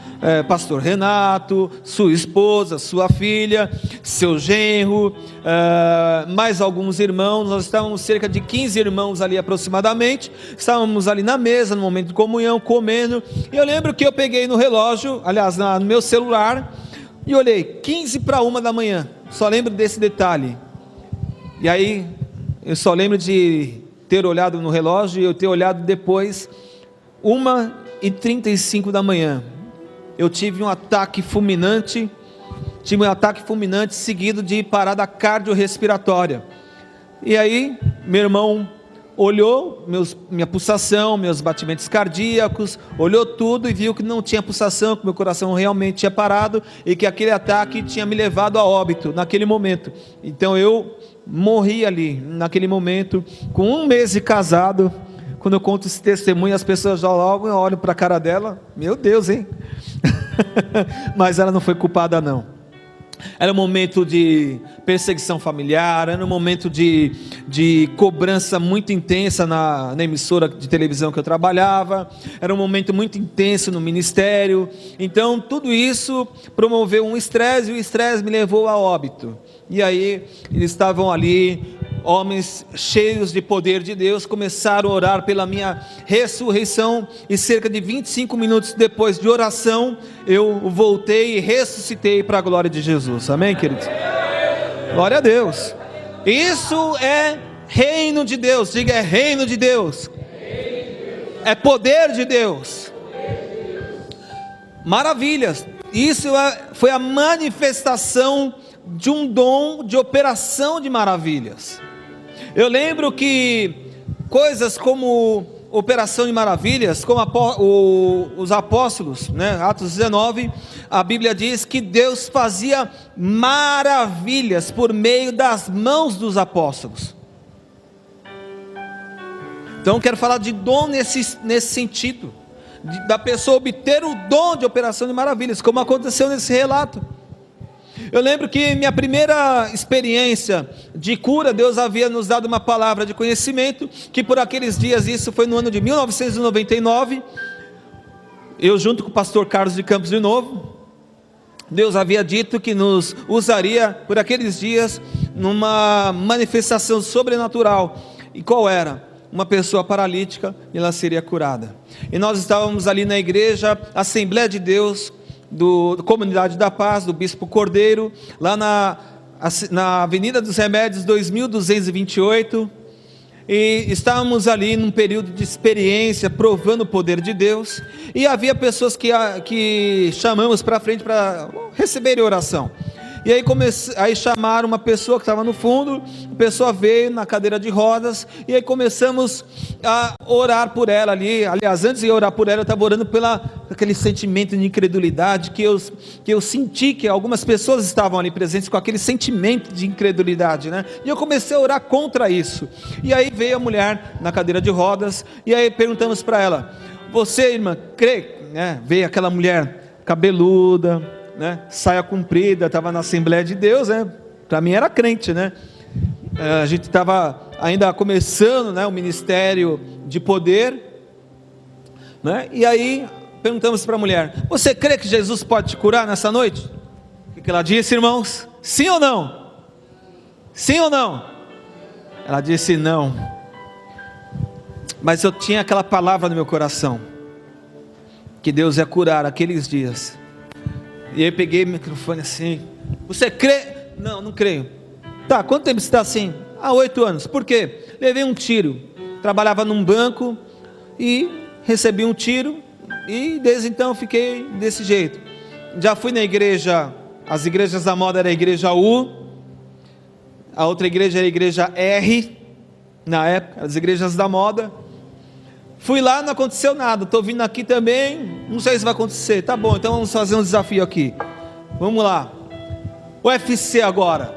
pastor Renato, sua esposa, sua filha, seu genro, mais alguns irmãos, nós estávamos cerca de 15 irmãos ali aproximadamente, estávamos ali na mesa, no momento de comunhão, comendo, e eu lembro que eu peguei no relógio, aliás, no meu celular, e olhei, 15 para 1 da manhã, só lembro desse detalhe, e aí, eu só lembro de ter olhado no relógio, e eu ter olhado depois, 1h35 da manhã, eu tive um ataque fulminante, seguido de parada cardiorrespiratória, e aí, meu irmão olhou minha pulsação, meus batimentos cardíacos, olhou tudo e viu que não tinha pulsação, que meu coração realmente tinha parado, e que aquele ataque tinha me levado a óbito, naquele momento, então eu morri ali, naquele momento, com 1 mês de casado. Quando eu conto esse testemunho, as pessoas já logo olham para a cara dela, meu Deus, hein? Mas ela não foi culpada não, era um momento de perseguição familiar, era um momento de cobrança muito intensa na emissora de televisão que eu trabalhava, era um momento muito intenso no ministério, então tudo isso promoveu um estresse, e o estresse me levou a óbito. e aí eles estavam ali, homens cheios de poder de Deus, começaram a orar pela minha ressurreição, e cerca de 25 minutos depois de oração, eu voltei e ressuscitei para a glória de Jesus. Amém, queridos? Glória a Deus. Isso é reino de Deus. Diga, é reino de Deus. É poder de Deus. Maravilhas. Isso foi a manifestação de um dom de operação de maravilhas. Eu lembro que coisas como operação de maravilhas, como os apóstolos, né? Atos 19, a Bíblia diz que Deus fazia maravilhas por meio das mãos dos apóstolos. Então quero falar de dom nesse sentido, da pessoa obter o dom de operação de maravilhas, como aconteceu nesse relato. Eu lembro que minha primeira experiência de cura, Deus havia nos dado uma palavra de conhecimento, que por aqueles dias, isso foi no ano de 1999, eu junto com o pastor Carlos de Campos de Novo, Deus havia dito que nos usaria por aqueles dias, numa manifestação sobrenatural. E qual era? Uma pessoa paralítica, e ela seria curada. E nós estávamos ali na igreja, Assembleia de Deus, da Comunidade da Paz, do Bispo Cordeiro, lá na Avenida dos Remédios 2228, e estávamos ali num período de experiência, provando o poder de Deus, e havia pessoas que chamamos para frente para receberem oração. E aí chamaram uma pessoa que estava no fundo, a pessoa veio na cadeira de rodas, e aí começamos a orar por ela ali. Aliás, antes de orar por ela, eu estava orando aquele sentimento de incredulidade que eu senti que algumas pessoas estavam ali presentes com aquele sentimento de incredulidade, né? E eu comecei a orar contra isso. E aí veio a mulher na cadeira de rodas, e aí perguntamos para ela: você, irmã, crê? Veio aquela mulher cabeluda, né, saia comprida, estava na Assembleia de Deus, né? Para mim era crente, né? A gente estava ainda começando, né, o ministério de poder, né? E aí perguntamos para a mulher: você crê que Jesus pode te curar nessa noite? O que ela disse, irmãos? Sim ou não? Sim ou não? Ela disse não. Mas eu tinha aquela palavra no meu coração, que Deus ia curar aqueles dias. E aí eu peguei o microfone assim: você crê? Não, não creio. Tá, quanto tempo você está assim? Há 8 anos. Por quê? Levei um tiro, trabalhava num banco e recebi um tiro, e desde então fiquei desse jeito. Já fui na igreja, as igrejas da moda era a igreja U, a outra igreja era a igreja R, na época, as igrejas da moda. Fui lá, não aconteceu nada. Estou vindo aqui também, não sei se vai acontecer. Tá bom, então vamos fazer um desafio aqui. Vamos lá. UFC agora.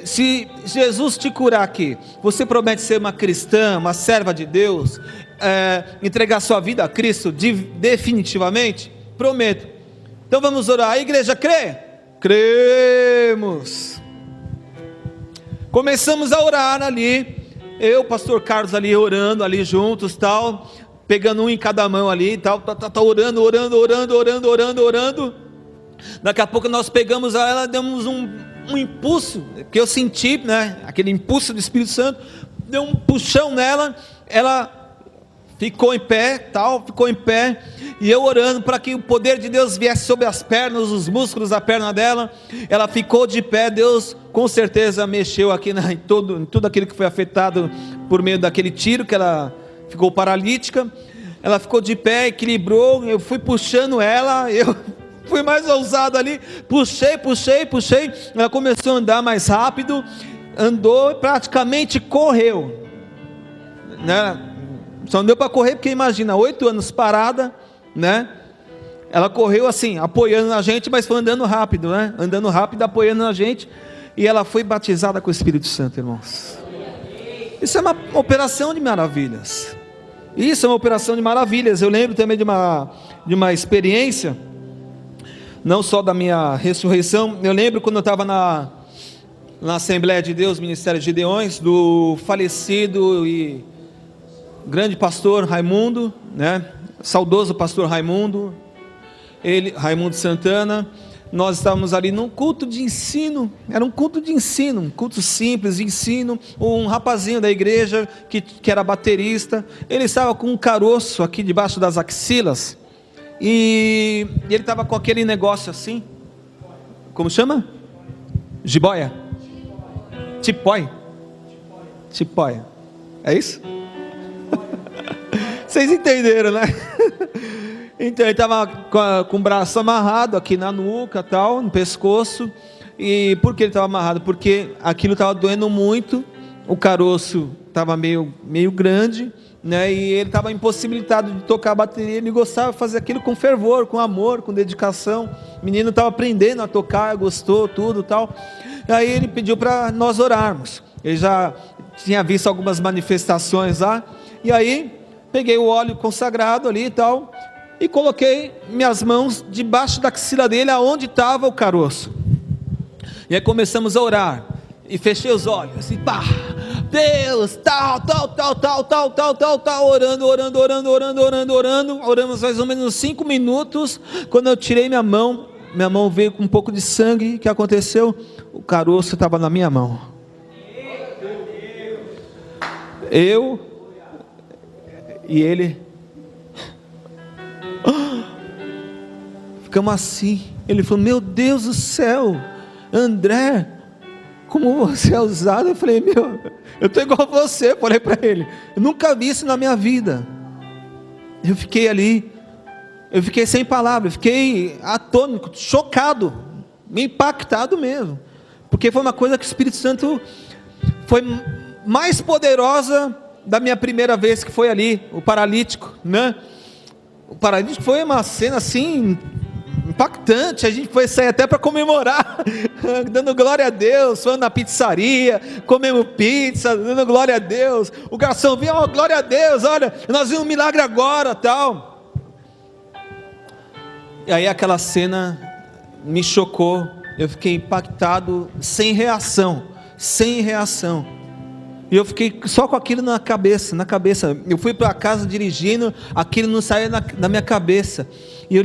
Se Jesus te curar aqui, você promete ser uma cristã, uma serva de Deus, entregar sua vida a Cristo definitivamente? Prometo. Então vamos orar. A igreja crê? Cremos. Começamos a orar ali. Eu, pastor Carlos ali orando ali juntos, tal, pegando um em cada mão ali, tal, orando. Daqui a pouco nós pegamos ela, demos um impulso, que eu senti, né, aquele impulso do Espírito Santo, deu um puxão nela, ela ficou em pé, e eu orando para que o poder de Deus viesse sobre as pernas, os músculos da perna dela. Ela ficou de pé. Deus com certeza mexeu aqui em tudo aquilo que foi afetado por meio daquele tiro, que ela ficou paralítica. Ela ficou de pé, equilibrou. Eu fui puxando ela, eu fui mais ousado ali, puxei, ela começou a andar mais rápido, andou, praticamente correu, né? Só não deu para correr porque imagina, 8 anos parada, né? Ela correu assim, apoiando a gente, mas foi andando rápido, né? Andando rápido, apoiando a gente, e ela foi batizada com o Espírito Santo, irmãos. Isso é uma operação de maravilhas. Isso é uma operação de maravilhas. Eu lembro também de uma experiência, não só da minha ressurreição. Eu lembro quando eu estava na Assembleia de Deus, Ministério de Gideões, do falecido e grande pastor Raimundo, né? Saudoso pastor Raimundo Santana. nós estávamos ali num culto de ensino, era um culto de ensino, um culto simples de ensino. Um rapazinho da igreja, que era baterista, ele estava com um caroço aqui debaixo das axilas, e ele estava com aquele negócio assim, como chama? Jiboia? Tipóia, é isso? Vocês entenderam, né? Então ele estava com o braço amarrado aqui na nuca, tal, no pescoço. E por que ele estava amarrado? Porque aquilo estava doendo muito, o caroço estava meio grande, né? E ele estava impossibilitado de tocar a bateria. Ele gostava de fazer aquilo com fervor, com amor, com dedicação. O menino estava aprendendo a tocar, gostou, tudo, tal. E aí ele pediu para nós orarmos. Ele já tinha visto algumas manifestações lá. E aí peguei o óleo consagrado ali e tal, e coloquei minhas mãos debaixo da axila dele, aonde estava o caroço. E aí começamos a orar, e fechei os olhos, e pá, Deus, tal, orando, oramos mais ou menos 5 minutos. Quando eu tirei minha mão veio com um pouco de sangue. O que aconteceu? O caroço estava na minha mão. Eu e ele ficamos assim. Ele falou: meu Deus do céu, André, como você é ousado. Eu falei: eu estou igual a você. Falei para ele, eu nunca vi isso na minha vida. Eu fiquei ali, eu fiquei sem palavras, fiquei atônito, chocado, impactado mesmo, porque foi uma coisa que o Espírito Santo foi mais poderosa da minha primeira vez, que foi ali, o paralítico, né? O paralítico foi uma cena assim, impactante. A gente foi sair até para comemorar, dando glória a Deus, foi na pizzaria, comemos pizza, dando glória a Deus. O garçom vinha: oh, glória a Deus, olha, nós vimos um milagre agora, tal. E aí aquela cena me chocou, eu fiquei impactado, sem reação. E eu fiquei só com aquilo na cabeça. Eu fui para casa dirigindo, aquilo não saía da minha cabeça. E eu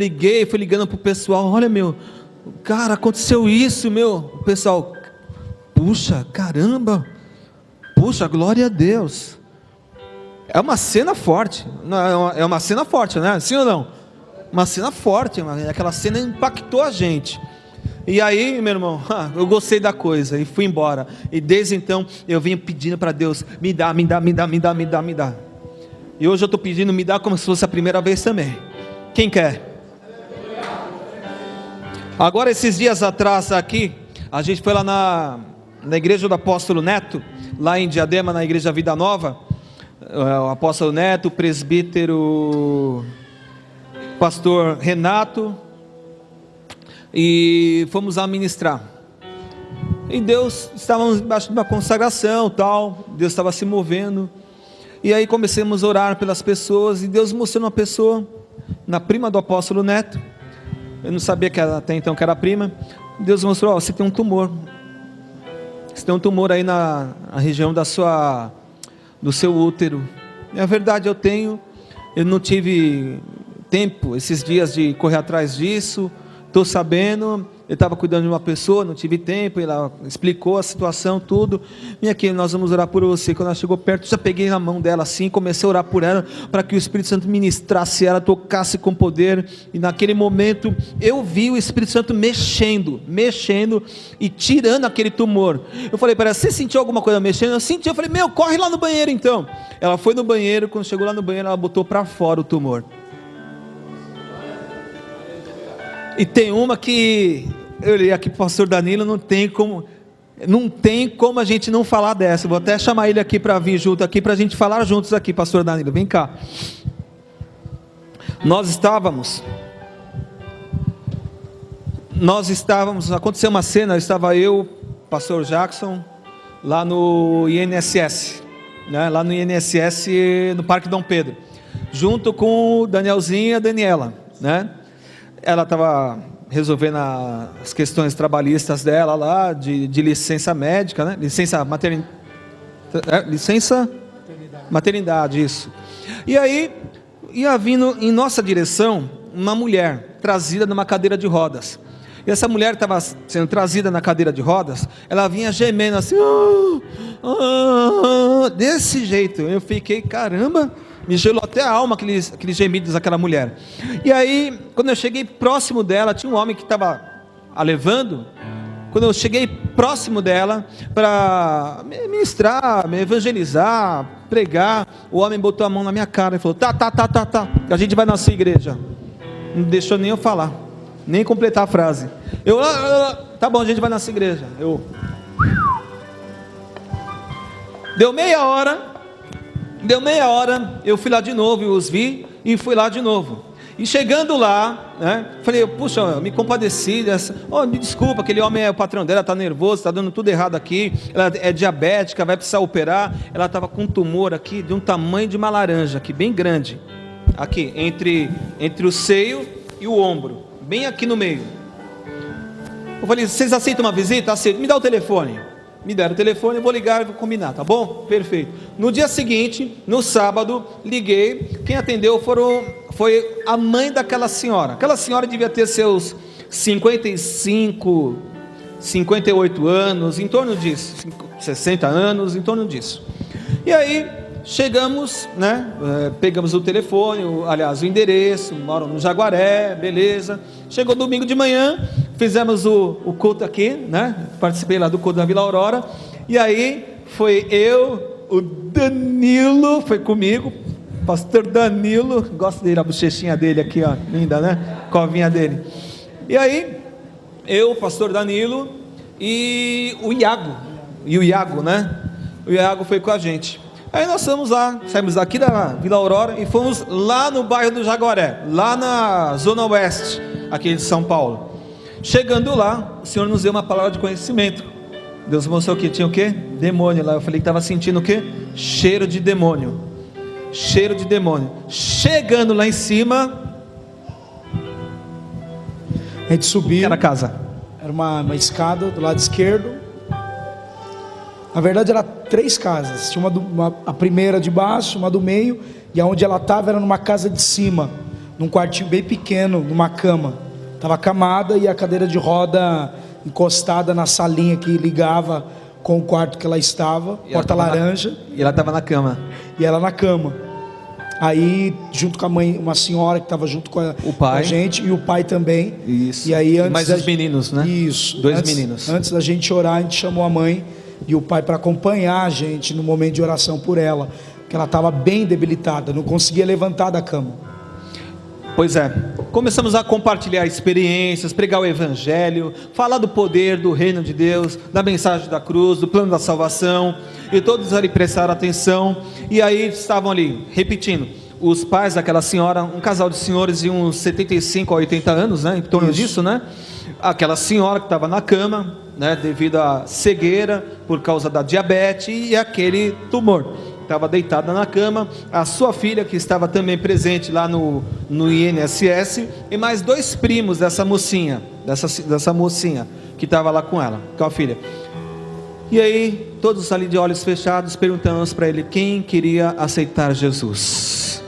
fui ligando para o pessoal: olha, cara, aconteceu isso, O pessoal: puxa, caramba, puxa, glória a Deus. É uma cena forte, é uma cena forte, né? Sim ou não? Uma cena forte, aquela cena impactou a gente. E aí, meu irmão, eu gostei da coisa e fui embora. E desde então eu venho pedindo para Deus: me dá. E hoje eu estou pedindo: me dá, como se fosse a primeira vez também. Quem quer? Agora, esses dias atrás aqui, a gente foi lá na igreja do apóstolo Neto, lá em Diadema, na igreja Vida Nova. O apóstolo Neto, o presbítero pastor Renato, e fomos lá ministrar. E estávamos embaixo de uma consagração, tal. Deus estava se movendo. E aí começamos a orar pelas pessoas, e Deus mostrou uma pessoa, na prima do apóstolo Neto. Eu não sabia que até então que era prima. Deus mostrou: você tem um tumor. Você tem um tumor aí na região do seu útero. É verdade, eu tenho. Eu não tive tempo esses dias de correr atrás disso. Estou sabendo, eu estava cuidando de uma pessoa, não tive tempo. Ela explicou a situação, tudo. Vem aqui, nós vamos orar por você. Quando ela chegou perto, já peguei na mão dela assim, comecei a orar por ela, para que o Espírito Santo ministrasse ela, tocasse com poder. E naquele momento, eu vi o Espírito Santo mexendo e tirando aquele tumor. Eu falei para ela: você sentiu alguma coisa mexendo? Eu senti. Eu falei: corre lá no banheiro então. Ela foi no banheiro. Quando chegou lá no banheiro, ela botou para fora o tumor. E tem uma que eu olhei aqui para o pastor Danilo, não tem como a gente não falar dessa. Vou até chamar ele aqui para vir junto aqui, para a gente falar juntos aqui. Pastor Danilo, vem cá. Nós estávamos, aconteceu uma cena, estava eu, pastor Jackson, lá no INSS, né? Lá no INSS, no Parque Dom Pedro, junto com o Danielzinho e a Daniela, né? Ela estava resolvendo as questões trabalhistas dela lá, de licença médica, né? Licença maternidade, isso. E aí, ia vindo em nossa direção uma mulher, trazida numa cadeira de rodas. E essa mulher estava sendo trazida na cadeira de rodas, ela vinha gemendo assim, desse jeito. Eu fiquei, caramba, me gelou até a alma aqueles gemidos daquela mulher. E aí, quando eu cheguei próximo dela, tinha um homem que estava a levando. Quando eu cheguei próximo dela para ministrar, me evangelizar, pregar, o homem botou a mão na minha cara e falou: tá, a gente vai na sua igreja. Não deixou nem eu falar, nem completar a frase. Tá bom, a gente vai na sua igreja. Deu meia hora, eu fui lá de novo, eu os vi e fui lá de novo. E chegando lá, né, falei, puxa, eu me compadeci dessa, me desculpa, aquele homem é o patrão dela, está nervoso, está dando tudo errado aqui, ela é diabética, vai precisar operar, ela estava com um tumor aqui, de um tamanho de uma laranja, aqui, bem grande, aqui, entre o seio e o ombro, bem aqui no meio. Eu falei, vocês aceitam uma visita? Aceito, me dá o telefone. Me deram o telefone, eu vou ligar e vou combinar, tá bom? Perfeito. No dia seguinte, no sábado, liguei, quem atendeu foi a mãe daquela senhora. Aquela senhora devia ter seus 55, 58 anos, em torno disso, 60 anos, em torno disso. E aí, chegamos, né, pegamos o telefone, o endereço, moram no Jaguaré, beleza. Chegou domingo de manhã, fizemos o culto aqui, né, participei lá do culto da Vila Aurora, e aí foi eu, o Danilo, foi comigo, pastor Danilo, gosto dele, a bochechinha dele aqui, ó, linda, né, covinha dele. E aí, eu, pastor Danilo, e o Iago, né, o Iago foi com a gente. Aí nós fomos lá, saímos daqui da Vila Aurora e fomos lá no bairro do Jaguaré, lá na zona oeste, aqui de São Paulo. Chegando lá, o Senhor nos deu uma palavra de conhecimento. Deus mostrou que tinha o quê? Demônio lá. Eu falei que estava sentindo o quê? Cheiro de demônio. Cheiro de demônio. Chegando lá em cima, a gente subiu. Era a casa. Era uma escada do lado esquerdo. Na verdade era 3 casas. Tinha a primeira de baixo, uma do meio, e aonde ela estava era numa casa de cima, num quartinho bem pequeno, numa cama. Estava camada e a cadeira de roda encostada na salinha que ligava com o quarto que ela estava, porta laranja. E ela estava na cama. E ela na cama. Aí, junto com a mãe, uma senhora que estava junto com a gente, e o pai também. Isso. E aí, mais os meninos, né? Isso. 2 meninos. Antes da gente orar, a gente chamou a mãe e o pai para acompanhar a gente no momento de oração por ela, porque ela estava bem debilitada, não conseguia levantar da cama. Pois é, começamos a compartilhar experiências, pregar o evangelho, falar do poder do reino de Deus, da mensagem da cruz, do plano da salvação, e todos ali prestaram atenção, e aí estavam ali, repetindo, os pais daquela senhora, um casal de senhores de uns 75 a 80 anos, né, em torno disso, né, aquela senhora que estava na cama, né, devido à cegueira, por causa da diabetes, e aquele tumor, estava deitada na cama, a sua filha que estava também presente lá no INSS, e mais 2 primos dessa mocinha, que estava lá com ela, com a filha. E aí, todos ali de olhos fechados, perguntamos para ele quem queria aceitar Jesus,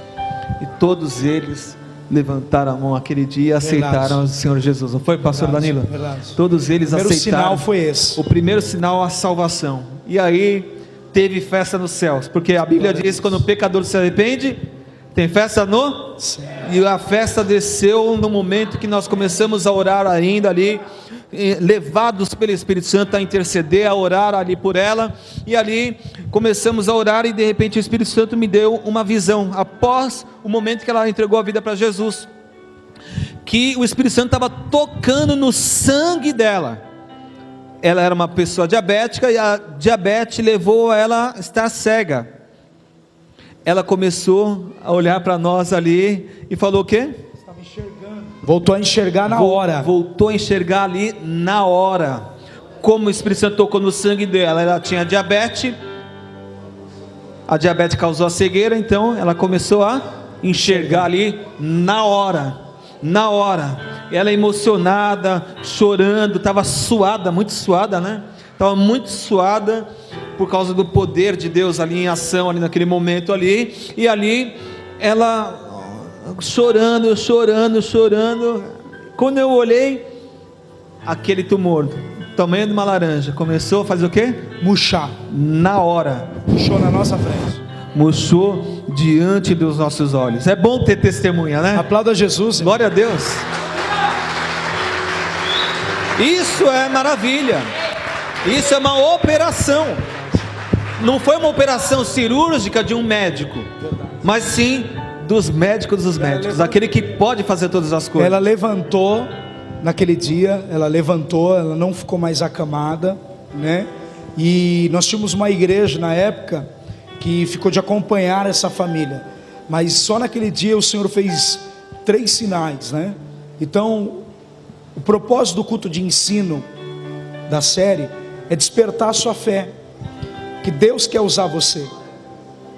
e todos eles levantaram a mão aquele dia e aceitaram o Senhor Jesus. Não foi, pastor Danilo? Verdade. Todos eles aceitaram. O primeiro sinal foi esse. O primeiro sinal, a salvação. E aí teve festa nos céus, porque a Bíblia diz que quando o pecador se arrepende, tem festa no céu. E a festa desceu no momento que nós começamos a orar ainda ali, levados pelo Espírito Santo a interceder, a orar ali por ela, e ali começamos a orar, e de repente o Espírito Santo me deu uma visão, após o momento que ela entregou a vida para Jesus, que o Espírito Santo estava tocando no sangue dela. Ela era uma pessoa diabética, e a diabetes levou ela a estar cega. Ela começou a olhar para nós ali, e falou o quê? Estava enxergando. Voltou a enxergar na hora. Voltou a enxergar ali na hora. Como o Espírito Santo tocou no sangue dela, ela tinha diabetes. A diabetes causou a cegueira, então ela começou a enxergar ali na hora. Na hora. Ela emocionada, chorando, estava suada, muito suada, né? Estava muito suada por causa do poder de Deus ali em ação, ali naquele momento ali. E ali ela chorando. Quando eu olhei, aquele tumor, tamanho de uma laranja, começou a fazer o quê? Murchar. Na hora. Murchou na nossa frente. Murchou diante dos nossos olhos. É bom ter testemunha, né? Aplauda Jesus. Irmão. Glória a Deus. Isso é maravilha. Isso é uma operação. Não foi uma operação cirúrgica de um médico, mas sim dos médicos dos médicos, aquele que pode fazer todas as coisas. Ela levantou naquele dia, ela não ficou mais acamada, né? E nós tínhamos uma igreja na época que ficou de acompanhar essa família, mas só naquele dia o Senhor fez 3 sinais, né? Então, o propósito do culto de ensino da série é despertar a sua fé, que Deus quer usar você,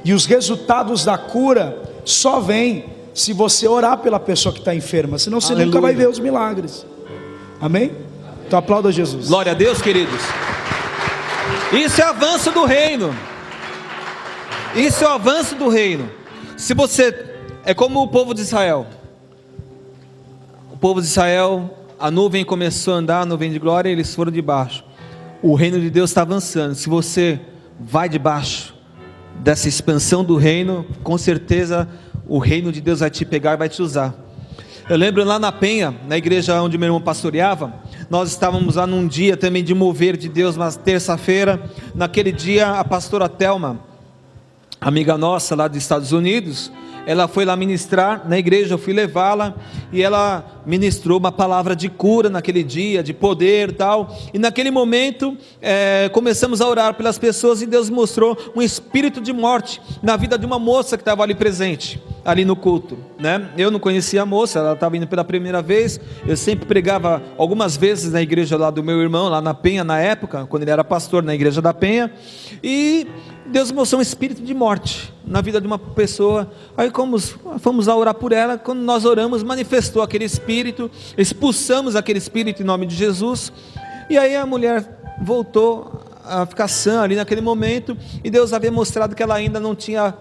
e os resultados da cura só vêm se você orar pela pessoa que está enferma, senão você nunca vai ver os milagres. Amém? Então aplauda Jesus. Glória a Deus, queridos. Isso é avanço do reino. Isso é o avanço do reino. Se você é como o povo de Israel. O povo de Israel, a nuvem começou a andar, a nuvem de glória, e eles foram debaixo. O reino de Deus está avançando. Se você vai debaixo dessa expansão do reino, com certeza o reino de Deus vai te pegar e vai te usar. Eu lembro lá na Penha, na igreja onde meu irmão pastoreava, nós estávamos lá num dia também de mover de Deus, uma terça-feira. Naquele dia a pastora Thelma, amiga nossa lá dos Estados Unidos, ela foi lá ministrar na igreja, eu fui levá-la, e ela ministrou uma palavra de cura naquele dia, de poder e tal, e naquele momento, começamos a orar pelas pessoas, e Deus mostrou um espírito de morte, na vida de uma moça que estava ali presente, ali no culto, né? Eu não conhecia a moça, ela estava indo pela primeira vez, eu sempre pregava algumas vezes na igreja lá do meu irmão, lá na Penha, na época, quando ele era pastor na igreja da Penha, e Deus mostrou um espírito de morte na vida de uma pessoa. Aí fomos a orar por ela. Quando nós oramos, manifestou aquele espírito, expulsamos aquele espírito em nome de Jesus, e aí a mulher voltou a ficar sã ali naquele momento, e Deus havia mostrado que ela ainda não tinha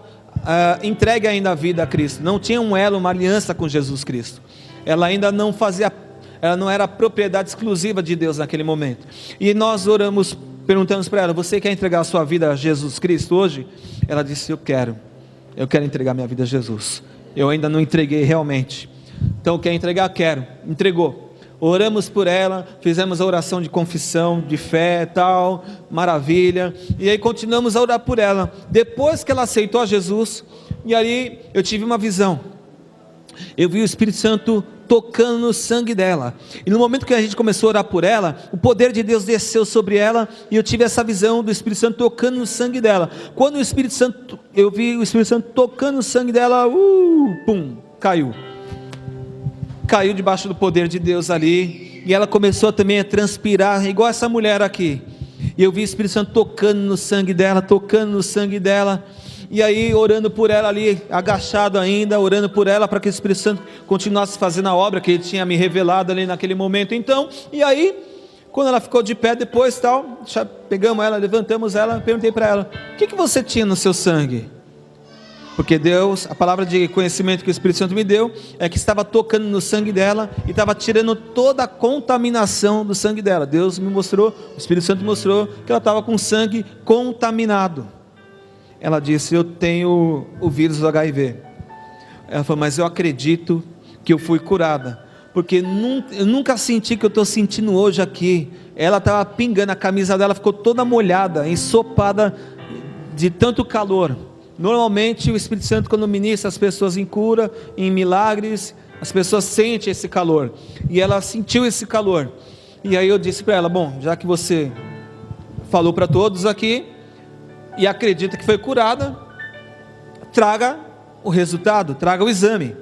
entregue ainda a vida a Cristo, não tinha um elo, uma aliança com Jesus Cristo, ela ainda não fazia, ela não era propriedade exclusiva de Deus naquele momento, e nós oramos, perguntamos para ela: você quer entregar a sua vida a Jesus Cristo hoje? Ela disse: eu quero entregar minha vida a Jesus, eu ainda não entreguei realmente. Então, quer entregar? Quero. Entregou. Oramos por ela, fizemos a oração de confissão, de fé e tal, maravilha, e aí continuamos a orar por ela. Depois que ela aceitou a Jesus, e aí eu tive uma visão, eu vi o Espírito Santo tocando no sangue dela, e no momento que a gente começou a orar por ela, o poder de Deus desceu sobre ela, e eu tive essa visão do Espírito Santo tocando no sangue dela. Quando o Espírito Santo, eu vi o Espírito Santo tocando no sangue dela, pum, caiu debaixo do poder de Deus ali, e ela começou também a transpirar, igual essa mulher aqui, e eu vi o Espírito Santo tocando no sangue dela, e aí orando por ela ali, agachado ainda, orando por ela, para que o Espírito Santo continuasse fazendo a obra que ele tinha me revelado ali naquele momento. Então, e aí, quando ela ficou de pé depois tal, pegamos ela, levantamos ela, perguntei para ela: o que você tinha no seu sangue? Porque Deus, a palavra de conhecimento que o Espírito Santo me deu, é que estava tocando no sangue dela, e estava tirando toda a contaminação do sangue dela. Deus me mostrou, o Espírito Santo me mostrou, que ela estava com sangue contaminado. Ela disse: eu tenho o vírus do HIV. Ela falou: mas eu acredito que eu fui curada, porque eu nunca senti o que eu estou sentindo hoje aqui. Ela estava pingando, a camisa dela ficou toda molhada, ensopada de tanto calor. Normalmente o Espírito Santo, quando ministra as pessoas em cura, em milagres, as pessoas sentem esse calor, e ela sentiu esse calor. E aí eu disse para ela: bom, já que você falou para todos aqui e acredita que foi curada, traga o resultado, traga o exame.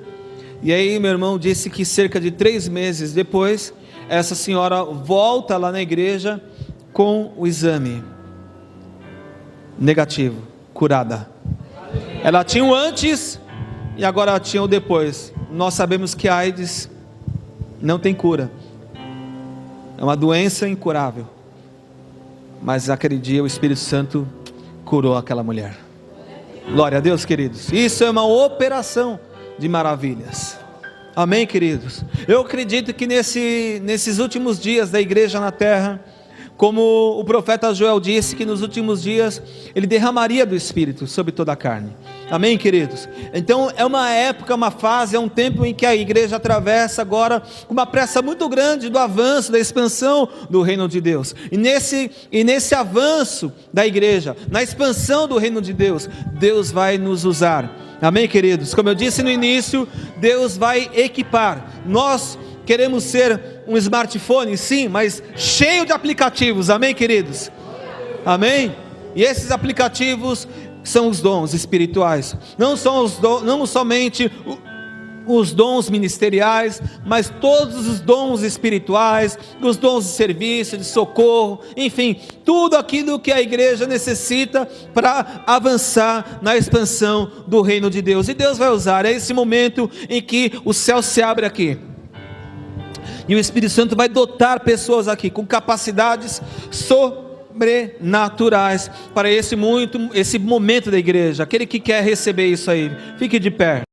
E aí meu irmão disse que cerca de 3 meses depois, essa senhora volta lá na igreja com o exame negativo, curada. Ela tinha o antes e agora ela tinha o depois. Nós sabemos que a AIDS não tem cura, é uma doença incurável, mas aquele dia o Espírito Santo curou aquela mulher. Glória a Deus, queridos. Isso é uma operação de maravilhas. Amém, queridos? Eu acredito que nesses últimos dias da igreja na terra, como o profeta Joel disse, que nos últimos dias ele derramaria do Espírito sobre toda a carne. Amém, queridos? Então é uma época, uma fase, é um tempo em que a igreja atravessa agora com uma pressa muito grande do avanço, da expansão do reino de Deus. E nesse avanço da igreja, na expansão do reino de Deus, Deus vai nos usar. Amém, queridos? Como eu disse no início, Deus vai equipar. Nós queremos ser um smartphone, sim, mas cheio de aplicativos, amém, queridos? Amém? E esses aplicativos são os dons espirituais, não somente os dons ministeriais, mas todos os dons espirituais, os dons de serviço, de socorro, enfim, tudo aquilo que a igreja necessita para avançar na expansão do reino de Deus. E Deus vai usar, é esse momento em que o céu se abre aqui, e o Espírito Santo vai dotar pessoas aqui com capacidades sobrenaturais para esse momento da igreja. Aquele que quer receber isso aí, fique de pé.